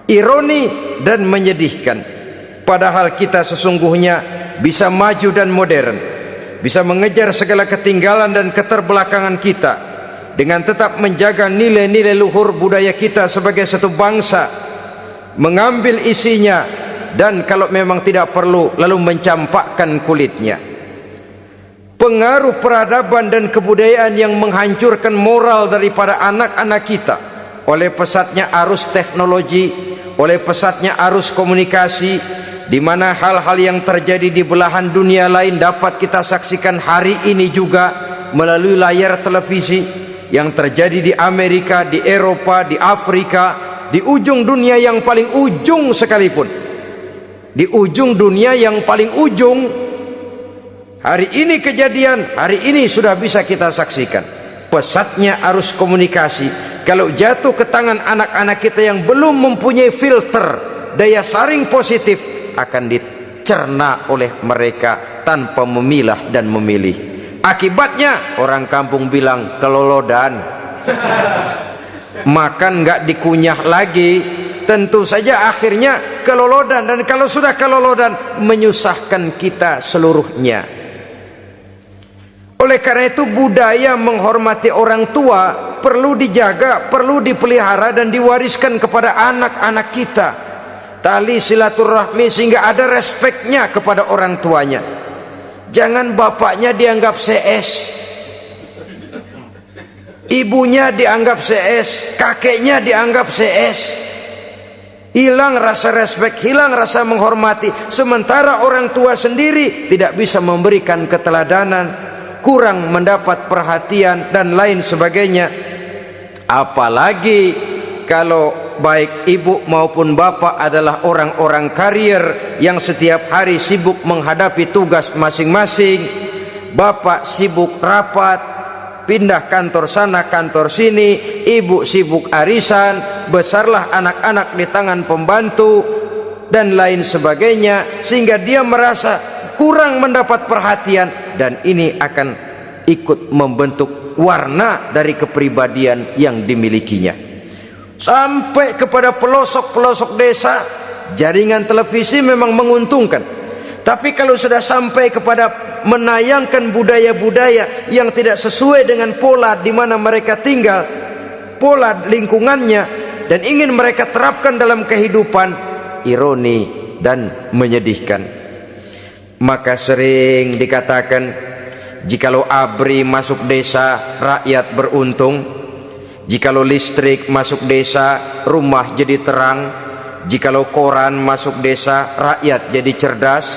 Ironi dan menyedihkan. Padahal kita sesungguhnya bisa maju dan modern, bisa mengejar segala ketinggalan dan keterbelakangan kita dengan tetap menjaga nilai-nilai luhur budaya kita sebagai satu bangsa, mengambil isinya, dan kalau memang tidak perlu lalu mencampakkan kulitnya. Pengaruh peradaban dan kebudayaan yang menghancurkan moral daripada anak-anak kita oleh pesatnya arus teknologi, oleh pesatnya arus komunikasi, di mana hal-hal yang terjadi di belahan dunia lain dapat kita saksikan hari ini juga melalui layar televisi. Yang terjadi di Amerika, di Eropa, di Afrika, di ujung dunia yang paling ujung sekalipun, di ujung dunia yang paling ujung, hari ini kejadian, hari ini sudah bisa kita saksikan. Pesatnya arus komunikasi, kalau jatuh ke tangan anak-anak kita yang belum mempunyai filter daya saring positif, akan dicerna oleh mereka tanpa memilah dan memilih. Akibatnya orang kampung bilang kelolodan. Makan nggak dikunyah lagi, tentu saja akhirnya kelolodan. Dan kalau sudah kelolodan, menyusahkan kita seluruhnya. Oleh karena itu budaya menghormati orang tua perlu dijaga, perlu dipelihara dan diwariskan kepada anak-anak kita. Tali silaturahmi sehingga ada respeknya kepada orang tuanya. Jangan bapaknya dianggap CS, ibunya dianggap CS, kakeknya dianggap CS. Hilang rasa respek, hilang rasa menghormati. Sementara orang tua sendiri tidak bisa memberikan keteladanan, kurang mendapat perhatian dan lain sebagainya. Apalagi kalau baik ibu maupun bapak adalah orang-orang karier yang setiap hari sibuk menghadapi tugas masing-masing. Bapak sibuk rapat, pindah kantor sana kantor sini, ibu sibuk arisan, besarlah anak-anak di tangan pembantu dan lain sebagainya, sehingga dia merasa kurang mendapat perhatian, dan ini akan ikut membentuk warna dari kepribadian yang dimilikinya. Sampai kepada pelosok-pelosok desa, jaringan televisi memang menguntungkan. Tapi kalau sudah sampai kepada menayangkan budaya-budaya yang tidak sesuai dengan pola di mana mereka tinggal, pola lingkungannya, dan ingin mereka terapkan dalam kehidupan, ironi dan menyedihkan. Maka sering dikatakan, jikalau ABRI masuk desa, rakyat beruntung. Jikalau listrik masuk desa, rumah jadi terang. Jikalau koran masuk desa, rakyat jadi cerdas.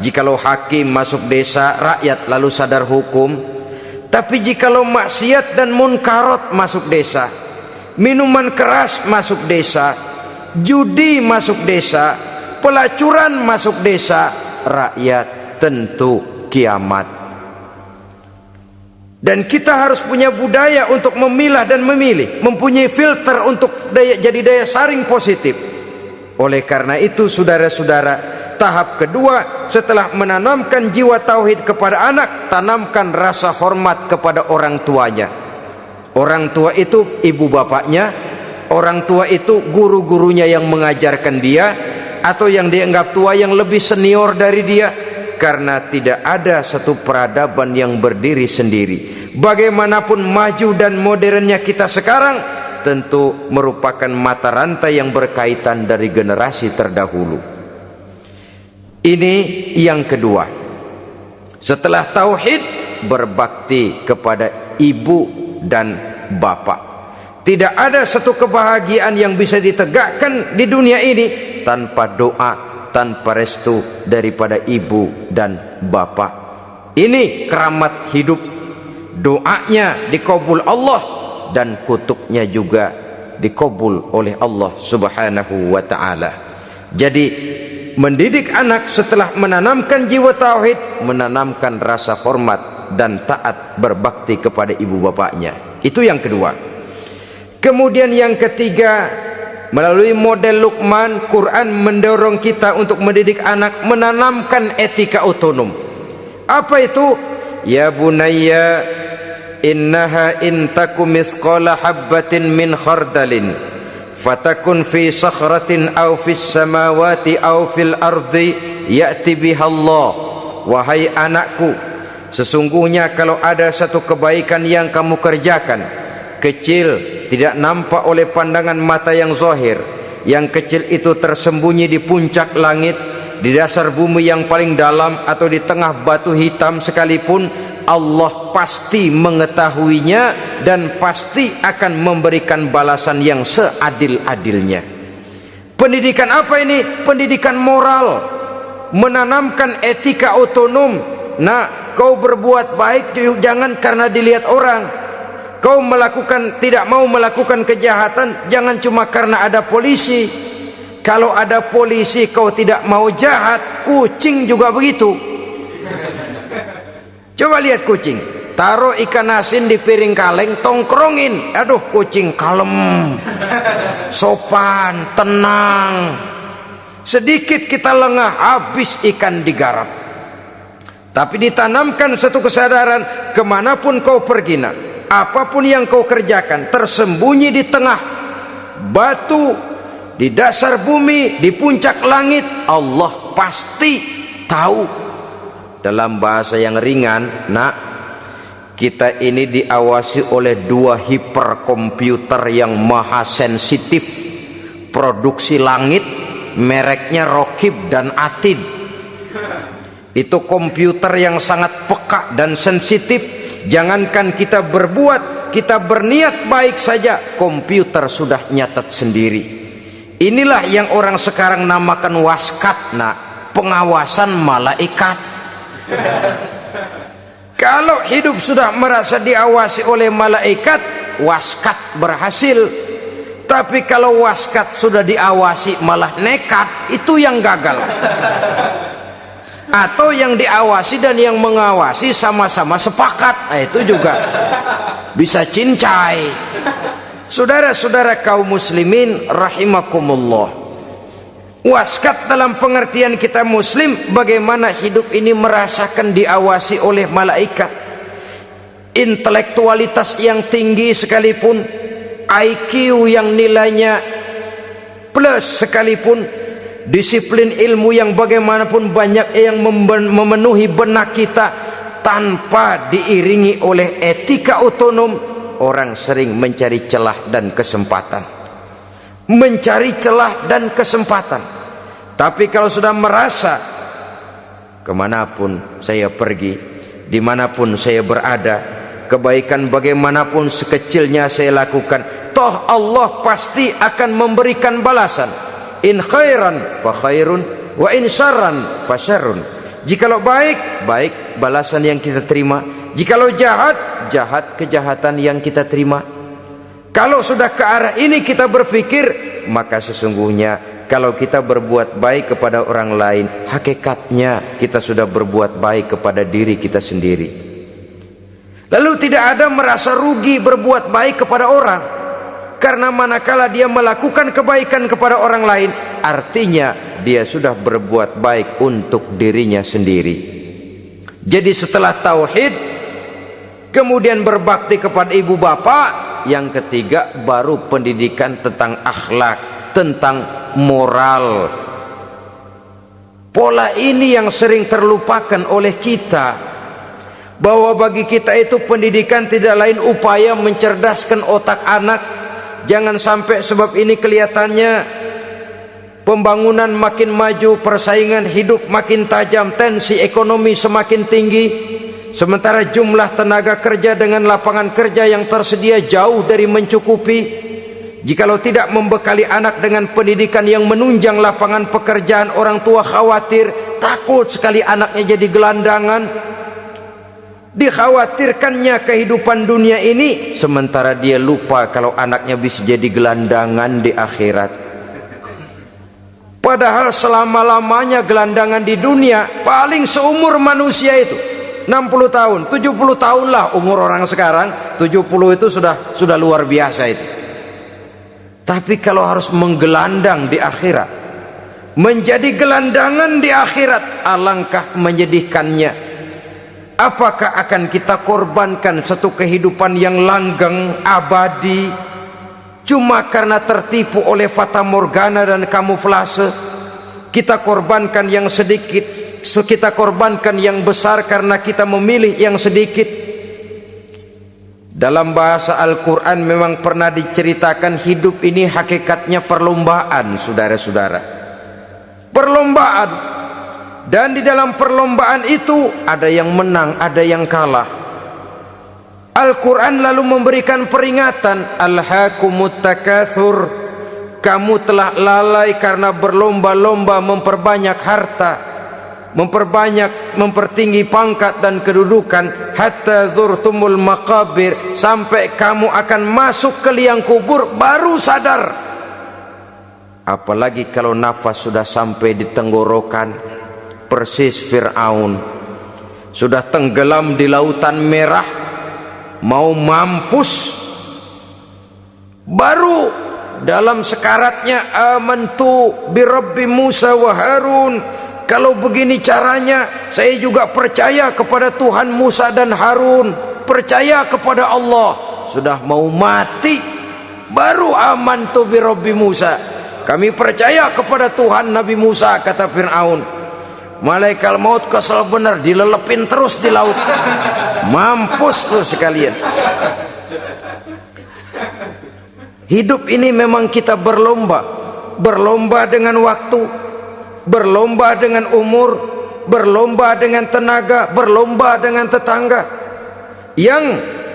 Jikalau hakim masuk desa, rakyat lalu sadar hukum. Tapi jikalau maksiat dan munkarat masuk desa, minuman keras masuk desa, judi masuk desa, pelacuran masuk desa, rakyat tentu kiamat. Dan kita harus punya budaya untuk memilah dan memilih, mempunyai filter untuk jadi daya saring positif. Oleh karena itu saudara-saudara, tahap kedua setelah menanamkan jiwa tauhid kepada anak, tanamkan rasa hormat kepada orang tuanya. Orang tua itu ibu bapaknya, orang tua itu guru-gurunya yang mengajarkan dia, atau yang dianggap tua yang lebih senior dari dia. Karena tidak ada satu peradaban yang berdiri sendiri. Bagaimanapun maju dan modernnya kita sekarang, tentu merupakan mata rantai yang berkaitan dari generasi terdahulu. Ini yang kedua. Setelah tauhid, berbakti kepada ibu dan bapak. Tidak ada satu kebahagiaan yang bisa ditegakkan di dunia ini tanpa doa, tanpa restu daripada ibu dan bapak. Ini keramat hidup. Doanya dikabul Allah dan kutuknya juga dikabul oleh Allah Subhanahu wa ta'ala. Jadi mendidik anak setelah menanamkan jiwa tauhid, menanamkan rasa hormat dan taat berbakti kepada ibu bapaknya. Itu yang kedua. Kemudian yang ketiga, melalui model Luqman, Quran mendorong kita untuk mendidik anak, menanamkan etika otonom. Apa itu? Ya bunayya innaha in takum mithqala habbatin min khardalin fatakun fi sakhratin aw fis samawati aw fil ardi ya'ti biha Allah. Wahai anakku, sesungguhnya kalau ada satu kebaikan yang kamu kerjakan, kecil, tidak nampak oleh pandangan mata yang zahir, yang kecil itu tersembunyi di puncak langit, di dasar bumi yang paling dalam, atau di tengah batu hitam sekalipun, Allah pasti mengetahuinya dan pasti akan memberikan balasan yang seadil-adilnya. Pendidikan apa ini? Pendidikan moral, menanamkan etika otonom. Nah, kau berbuat baik jangan karena dilihat orang. Kau tidak mau melakukan kejahatan jangan cuma karena ada polisi. Kalau ada polisi kau tidak mau jahat, kucing juga begitu. Coba lihat kucing, taruh ikan asin di piring kaleng, tongkrongin, aduh kucing kalem, sopan, tenang. Sedikit kita lengah, habis ikan digarap. Tapi ditanamkan satu kesadaran, kemanapun kau pergi nak, apapun yang kau kerjakan, tersembunyi di tengah batu, di dasar bumi, di puncak langit, Allah pasti tahu. Dalam bahasa yang ringan, nak, kita ini diawasi oleh 2 hiperkomputer yang maha sensitif, produksi langit, mereknya Rokib dan Atid. Itu komputer yang sangat peka dan sensitif. Jangankan kita berbuat, kita berniat baik saja, komputer sudah nyatat sendiri. Inilah yang orang sekarang namakan waskat, nak, pengawasan malaikat. Kalau hidup sudah merasa diawasi oleh malaikat, waskat berhasil. Tapi kalau waskat sudah diawasi malah nekat, itu yang gagal. Atau yang diawasi dan yang mengawasi sama-sama sepakat, itu juga bisa cincai. Saudara-saudara kaum muslimin rahimakumullah, waskat dalam pengertian kita muslim, bagaimana hidup ini merasakan diawasi oleh malaikat. Intelektualitas yang tinggi sekalipun, IQ yang nilainya plus sekalipun, disiplin ilmu yang bagaimanapun banyak yang memenuhi benak kita, tanpa diiringi oleh etika otonom, orang sering mencari celah dan kesempatan. Mencari celah dan kesempatan. Tapi kalau sudah merasa kemanapun saya pergi, dimanapun saya berada, kebaikan bagaimanapun sekecilnya saya lakukan, toh Allah pasti akan memberikan balasan. In khairan fa khairun, wa in syarran fa syarrun. Jikalau baik, baik balasan yang kita terima. Jikalau jahat, jahat kejahatan yang kita terima. Kalau sudah ke arah ini kita berpikir, maka sesungguhnya kalau kita berbuat baik kepada orang lain, hakikatnya kita sudah berbuat baik kepada diri kita sendiri. Lalu tidak ada merasa rugi berbuat baik kepada orang, karena manakala dia melakukan kebaikan kepada orang lain, artinya dia sudah berbuat baik untuk dirinya sendiri. Jadi setelah tauhid, kemudian berbakti kepada ibu bapak, yang ketiga baru pendidikan tentang akhlak, tentang moral. Pola ini yang sering terlupakan oleh kita, bahwa bagi kita itu pendidikan tidak lain upaya mencerdaskan otak anak. Jangan sampai sebab ini kelihatannya pembangunan makin maju, persaingan hidup makin tajam, tensi ekonomi semakin tinggi, sementara jumlah tenaga kerja dengan lapangan kerja yang tersedia jauh dari mencukupi. Jikalau tidak membekali anak dengan pendidikan yang menunjang lapangan pekerjaan, orang tua khawatir, takut sekali anaknya jadi gelandangan. Dikhawatirkannya kehidupan dunia ini, sementara dia lupa kalau anaknya bisa jadi gelandangan di akhirat. Padahal selama-lamanya gelandangan di dunia paling seumur manusia itu 60 tahun, 70 tahun lah umur orang sekarang. 70 itu sudah luar biasa itu. Tapi kalau harus menggelandang di akhirat, menjadi gelandangan di akhirat, alangkah menyedihkannya. Apakah akan kita korbankan satu kehidupan yang langgeng, abadi, cuma karena tertipu oleh fata morgana dan kamuflase? Kita korbankan yang sedikit, kita korbankan yang besar karena kita memilih yang sedikit. Dalam bahasa Al-Quran memang pernah diceritakan hidup ini hakikatnya perlombaan, saudara-saudara. Perlombaan. Dan di dalam perlombaan itu ada yang menang, ada yang kalah. Al-Quran lalu memberikan peringatan, Alhaakumut takatsur, kamu telah lalai karena berlomba-lomba memperbanyak harta, mempertinggi pangkat dan kedudukan, hatta zurtumul maqabir, sampai kamu akan masuk ke liang kubur baru sadar. Apalagi kalau nafas sudah sampai di tenggorokan, persis Fir'aun sudah tenggelam di lautan merah, mau mampus, baru dalam sekaratnya amantu birabbi Musa wa Harun. Kalau begini caranya, saya juga percaya kepada Tuhan Musa dan Harun, percaya kepada Allah. Sudah mau mati, baru amantu birabbi Musa, kami percaya kepada Tuhan Nabi Musa, kata Fir'aun. Malaikat maut kesel benar, dilelepin terus di laut. mampus lu sekalian. Hidup ini memang kita berlomba, berlomba dengan waktu, berlomba dengan umur, berlomba dengan tenaga, berlomba dengan tetangga. Yang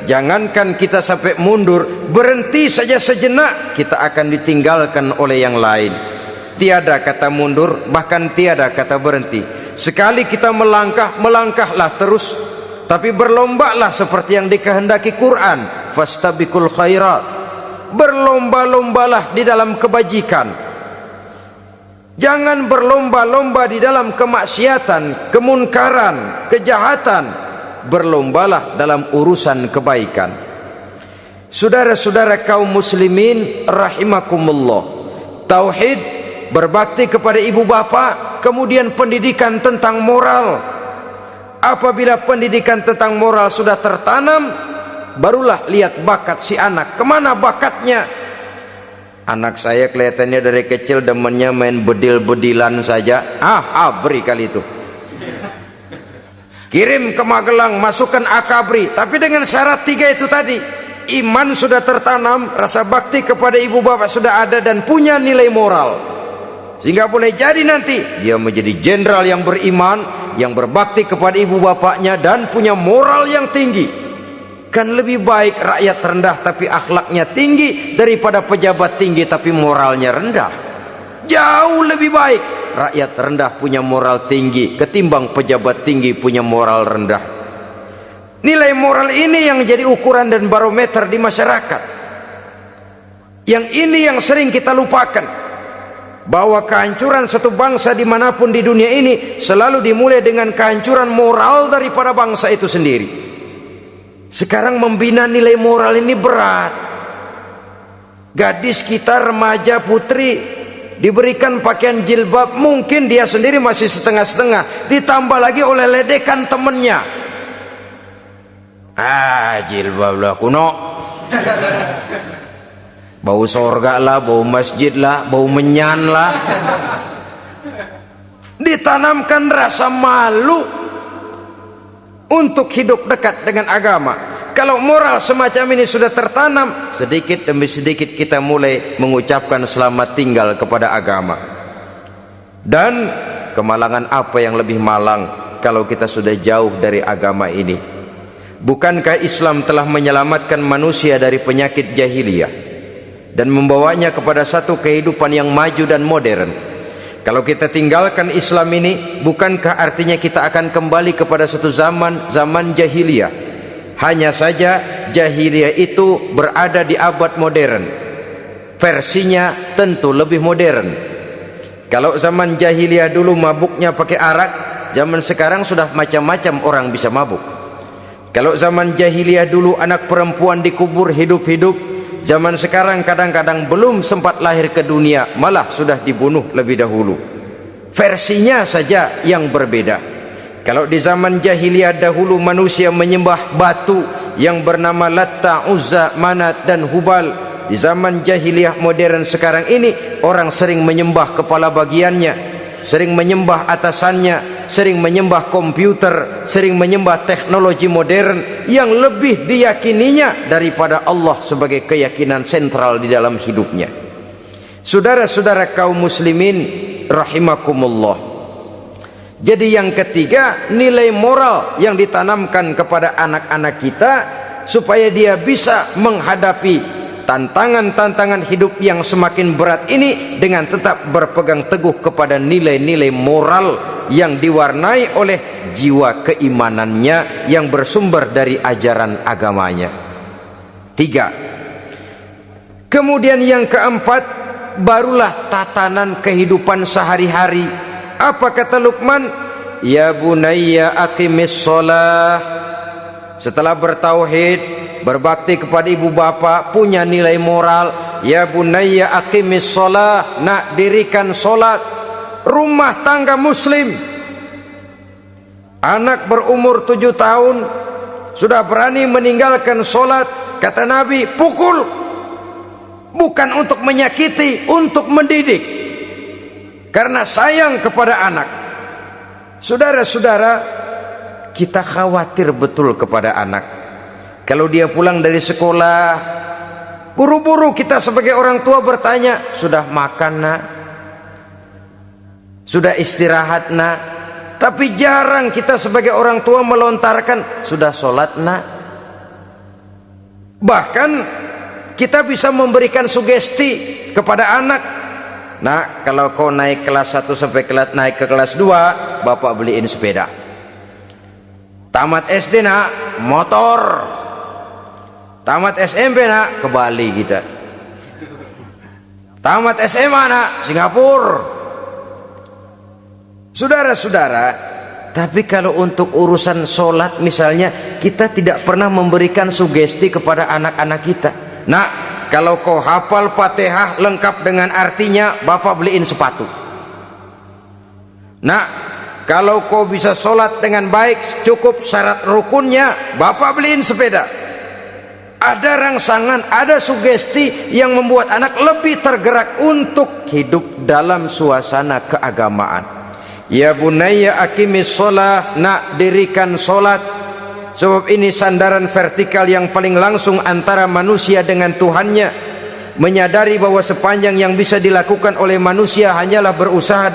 jangankan kita sampai mundur, berhenti saja sejenak, kita akan ditinggalkan oleh yang lain. Tiada kata mundur, bahkan tiada kata berhenti. Sekali kita melangkah, melangkahlah terus, tapi berlombalah seperti yang dikehendaki Quran, fastabiqul khairat. Berlomba-lombalah di dalam kebajikan. Jangan berlomba-lomba di dalam kemaksiatan, kemunkaran, kejahatan. Berlombalah dalam urusan kebaikan. Saudara-saudara kaum muslimin rahimakumullah, tauhid, berbakti kepada ibu bapa, kemudian pendidikan tentang moral. Apabila pendidikan tentang moral sudah tertanam, barulah lihat bakat si anak, kemana bakatnya. Anak saya kelihatannya dari kecil demennya main bedil-bedilan saja. Abri kali itu. Kirim ke Magelang, masukkan akabri. Tapi dengan syarat 3 itu tadi. Iman sudah tertanam, rasa bakti kepada ibu bapak sudah ada, dan punya nilai moral. Sehingga boleh jadi nanti dia menjadi jenderal yang beriman, yang berbakti kepada ibu bapaknya, dan punya moral yang tinggi. Kan lebih baik rakyat rendah tapi akhlaknya tinggi, daripada pejabat tinggi tapi moralnya rendah. Jauh lebih baik rakyat rendah punya moral tinggi ketimbang pejabat tinggi punya moral rendah. Nilai moral ini yang jadi ukuran dan barometer di masyarakat. Yang ini yang sering kita lupakan, bahwa kehancuran satu bangsa dimanapun di dunia ini selalu dimulai dengan kehancuran moral daripada bangsa itu sendiri. Sekarang membina nilai moral ini berat. Gadis kita, remaja, putri, diberikan pakaian jilbab, mungkin dia sendiri masih setengah-setengah, ditambah lagi oleh ledekan temennya. Jilbab lah kuno, bau sorga lah, bau masjid lah, bau menyan lah. Ditanamkan rasa malu untuk hidup dekat dengan agama. Kalau moral semacam ini sudah tertanam, sedikit demi sedikit kita mulai mengucapkan selamat tinggal kepada agama. Dan kemalangan apa yang lebih malang kalau kita sudah jauh dari agama ini? Bukankah Islam telah menyelamatkan manusia dari penyakit jahiliyah dan membawanya kepada satu kehidupan yang maju dan modern? Kalau kita tinggalkan Islam ini, bukankah artinya kita akan kembali kepada satu zaman jahiliyah? Hanya saja jahiliyah itu berada di abad modern, versinya tentu lebih modern. Kalau zaman jahiliyah dulu mabuknya pakai arak, zaman sekarang sudah macam-macam orang bisa mabuk. Kalau zaman jahiliyah dulu anak perempuan dikubur hidup-hidup, zaman sekarang kadang-kadang belum sempat lahir ke dunia, malah sudah dibunuh lebih dahulu. Versinya saja yang berbeda. Kalau di zaman jahiliyah dahulu manusia menyembah batu yang bernama Latta, Uzza, Manat dan Hubal, di zaman jahiliyah modern sekarang ini orang sering menyembah kepala bagiannya, sering menyembah atasannya, sering menyembah komputer, sering menyembah teknologi modern yang lebih diyakininya daripada Allah sebagai keyakinan sentral di dalam hidupnya. Saudara-saudara kaum muslimin rahimakumullah. Jadi yang ketiga, nilai moral yang ditanamkan kepada anak-anak kita supaya dia bisa menghadapi tantangan-tantangan hidup yang semakin berat ini dengan tetap berpegang teguh kepada nilai-nilai moral yang diwarnai oleh jiwa keimanannya yang bersumber dari ajaran agamanya. 3. Kemudian yang keempat, barulah tatanan kehidupan sehari-hari. Apa kata Luqman? Ya bunayya aqimis shalah. Setelah bertauhid, berbakti kepada ibu bapa, punya nilai moral. Ya bunayya aqimis shalah, nak dirikan solat. Rumah tangga muslim, anak berumur 7 tahun sudah berani meninggalkan solat, kata Nabi, pukul. Bukan untuk menyakiti, untuk mendidik, karena sayang kepada anak. Saudara-saudara, kita khawatir betul kepada anak. Kalau dia pulang dari sekolah, buru-buru kita sebagai orang tua bertanya, sudah makan nak? Sudah istirahat nak? Tapi jarang kita sebagai orang tua melontarkan, sudah sholat nak? Bahkan kita bisa memberikan sugesti kepada anak. Nah, kalau kau naik kelas 1 sampai naik ke kelas 2, bapak beliin sepeda. Tamat SD nak, motor. Tamat SMP nak, ke Bali kita. Tamat SMA nak, Singapura. Saudara-saudara, tapi kalau untuk urusan sholat misalnya, kita tidak pernah memberikan sugesti kepada anak-anak kita. Nah, kalau kau hafal Fatihah lengkap dengan artinya, bapak beliin sepatu. Nah, kalau kau bisa sholat dengan baik, cukup syarat rukunnya, bapak beliin sepeda. Ada rangsangan, ada sugesti yang membuat anak lebih tergerak untuk hidup dalam suasana keagamaan. Ya bunayya aqimis sholah, nak dirikan sholat. Sebab ini sandaran vertikal yang paling langsung antara manusia dengan Tuhannya. Menyadari bahwa sepanjang yang bisa dilakukan oleh manusia hanyalah berusaha,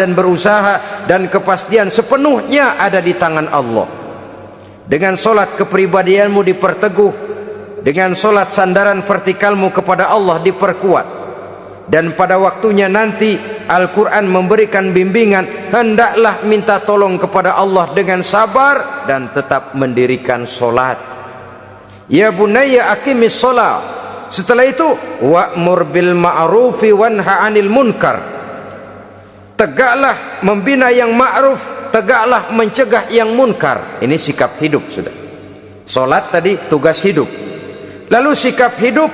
dan kepastian sepenuhnya ada di tangan Allah. Dengan sholat kepribadianmu diperteguh, dengan sholat sandaran vertikalmu kepada Allah diperkuat. Dan pada waktunya nanti Al-Quran memberikan bimbingan, hendaklah minta tolong kepada Allah dengan sabar dan tetap mendirikan sholat. Ya bunayya aqimis sholat. Setelah itu wa'mur bil ma'rufi wanha 'anil munkar. Tegaklah membina yang ma'ruf, tegaklah mencegah yang munkar. Ini sikap hidup sudah. Sholat tadi tugas hidup. Lalu sikap hidup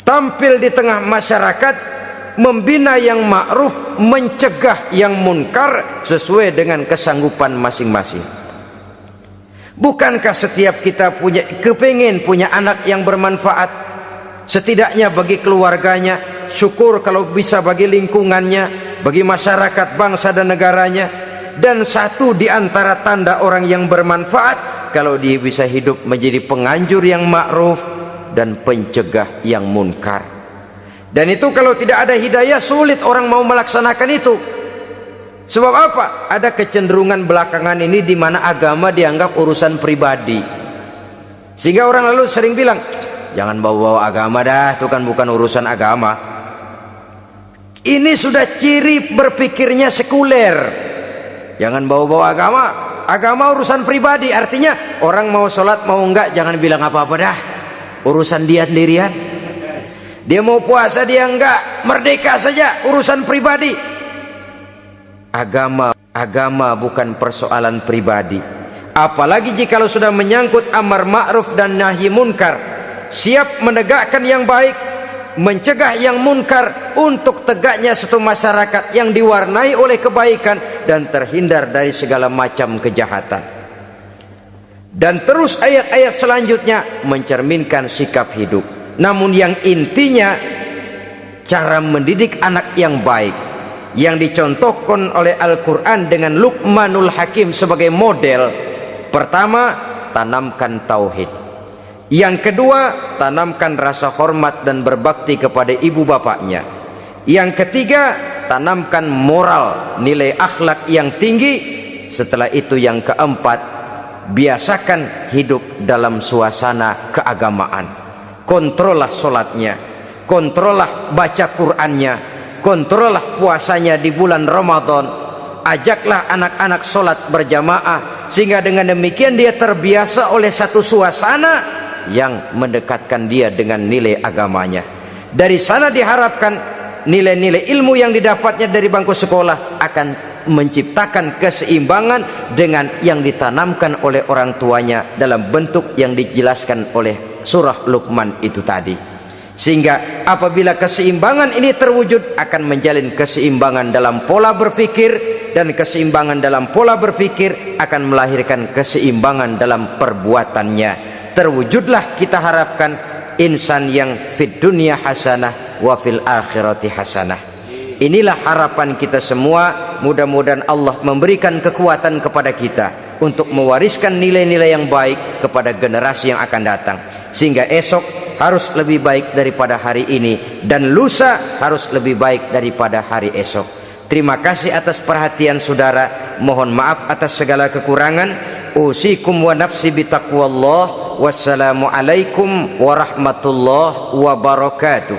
tampil di tengah masyarakat, membina yang ma'ruf, mencegah yang munkar sesuai dengan kesanggupan masing-masing. Bukankah setiap kita kepingin punya anak yang bermanfaat, setidaknya bagi keluarganya, syukur kalau bisa bagi lingkungannya, bagi masyarakat, bangsa dan negaranya. Dan satu di antara tanda orang yang bermanfaat, kalau dia bisa hidup menjadi penganjur yang ma'ruf dan pencegah yang munkar. Dan itu kalau tidak ada hidayah, sulit orang mau melaksanakan itu. Sebab apa? Ada kecenderungan belakangan ini di mana agama dianggap urusan pribadi. Sehingga orang lalu sering bilang, jangan bawa-bawa agama dah, itu kan bukan urusan agama. Ini sudah ciri berpikirnya sekuler. Jangan bawa-bawa agama. Agama urusan pribadi, artinya orang mau sholat mau enggak jangan bilang apa-apa dah, urusan dia sendirian. Dia mau puasa dia enggak, merdeka saja, urusan pribadi. Agama bukan persoalan pribadi. Apalagi jika sudah menyangkut amar ma'ruf dan nahi munkar, siap menegakkan yang baik, mencegah yang munkar, untuk tegaknya satu masyarakat yang diwarnai oleh kebaikan dan terhindar dari segala macam kejahatan. Dan terus ayat-ayat selanjutnya mencerminkan sikap hidup. Namun yang intinya, cara mendidik anak yang baik yang dicontohkan oleh Al-Quran dengan Luqmanul Hakim sebagai model. Pertama, tanamkan tauhid. Yang kedua, tanamkan rasa hormat dan berbakti kepada ibu bapaknya. Yang ketiga, tanamkan moral, nilai akhlak yang tinggi. Setelah itu yang keempat, biasakan hidup dalam suasana keagamaan. Kontrollah sholatnya, kontrollah baca Qur'annya, kontrollah puasanya di bulan Ramadan. Ajaklah anak-anak sholat berjamaah, sehingga dengan demikian dia terbiasa oleh satu suasana yang mendekatkan dia dengan nilai agamanya. Dari sana diharapkan nilai-nilai ilmu yang didapatnya dari bangku sekolah akan menciptakan keseimbangan dengan yang ditanamkan oleh orang tuanya dalam bentuk yang dijelaskan oleh surah Luqman itu tadi. Sehingga apabila keseimbangan ini terwujud, akan menjalin keseimbangan dalam pola berpikir, dan keseimbangan dalam pola berpikir akan melahirkan keseimbangan dalam perbuatannya. Terwujudlah kita harapkan insan yang fid dunya hasanah wa fil akhirati hasanah. Inilah harapan kita semua. Mudah-mudahan Allah memberikan kekuatan kepada kita untuk mewariskan nilai-nilai yang baik kepada generasi yang akan datang, sehingga esok harus lebih baik daripada hari ini dan lusa harus lebih baik daripada hari esok. Terima kasih atas perhatian saudara. Mohon maaf atas segala kekurangan. Usikum wa nafsi bitaqwallah. Wassalamualaikum warahmatullahi wabarakatuh.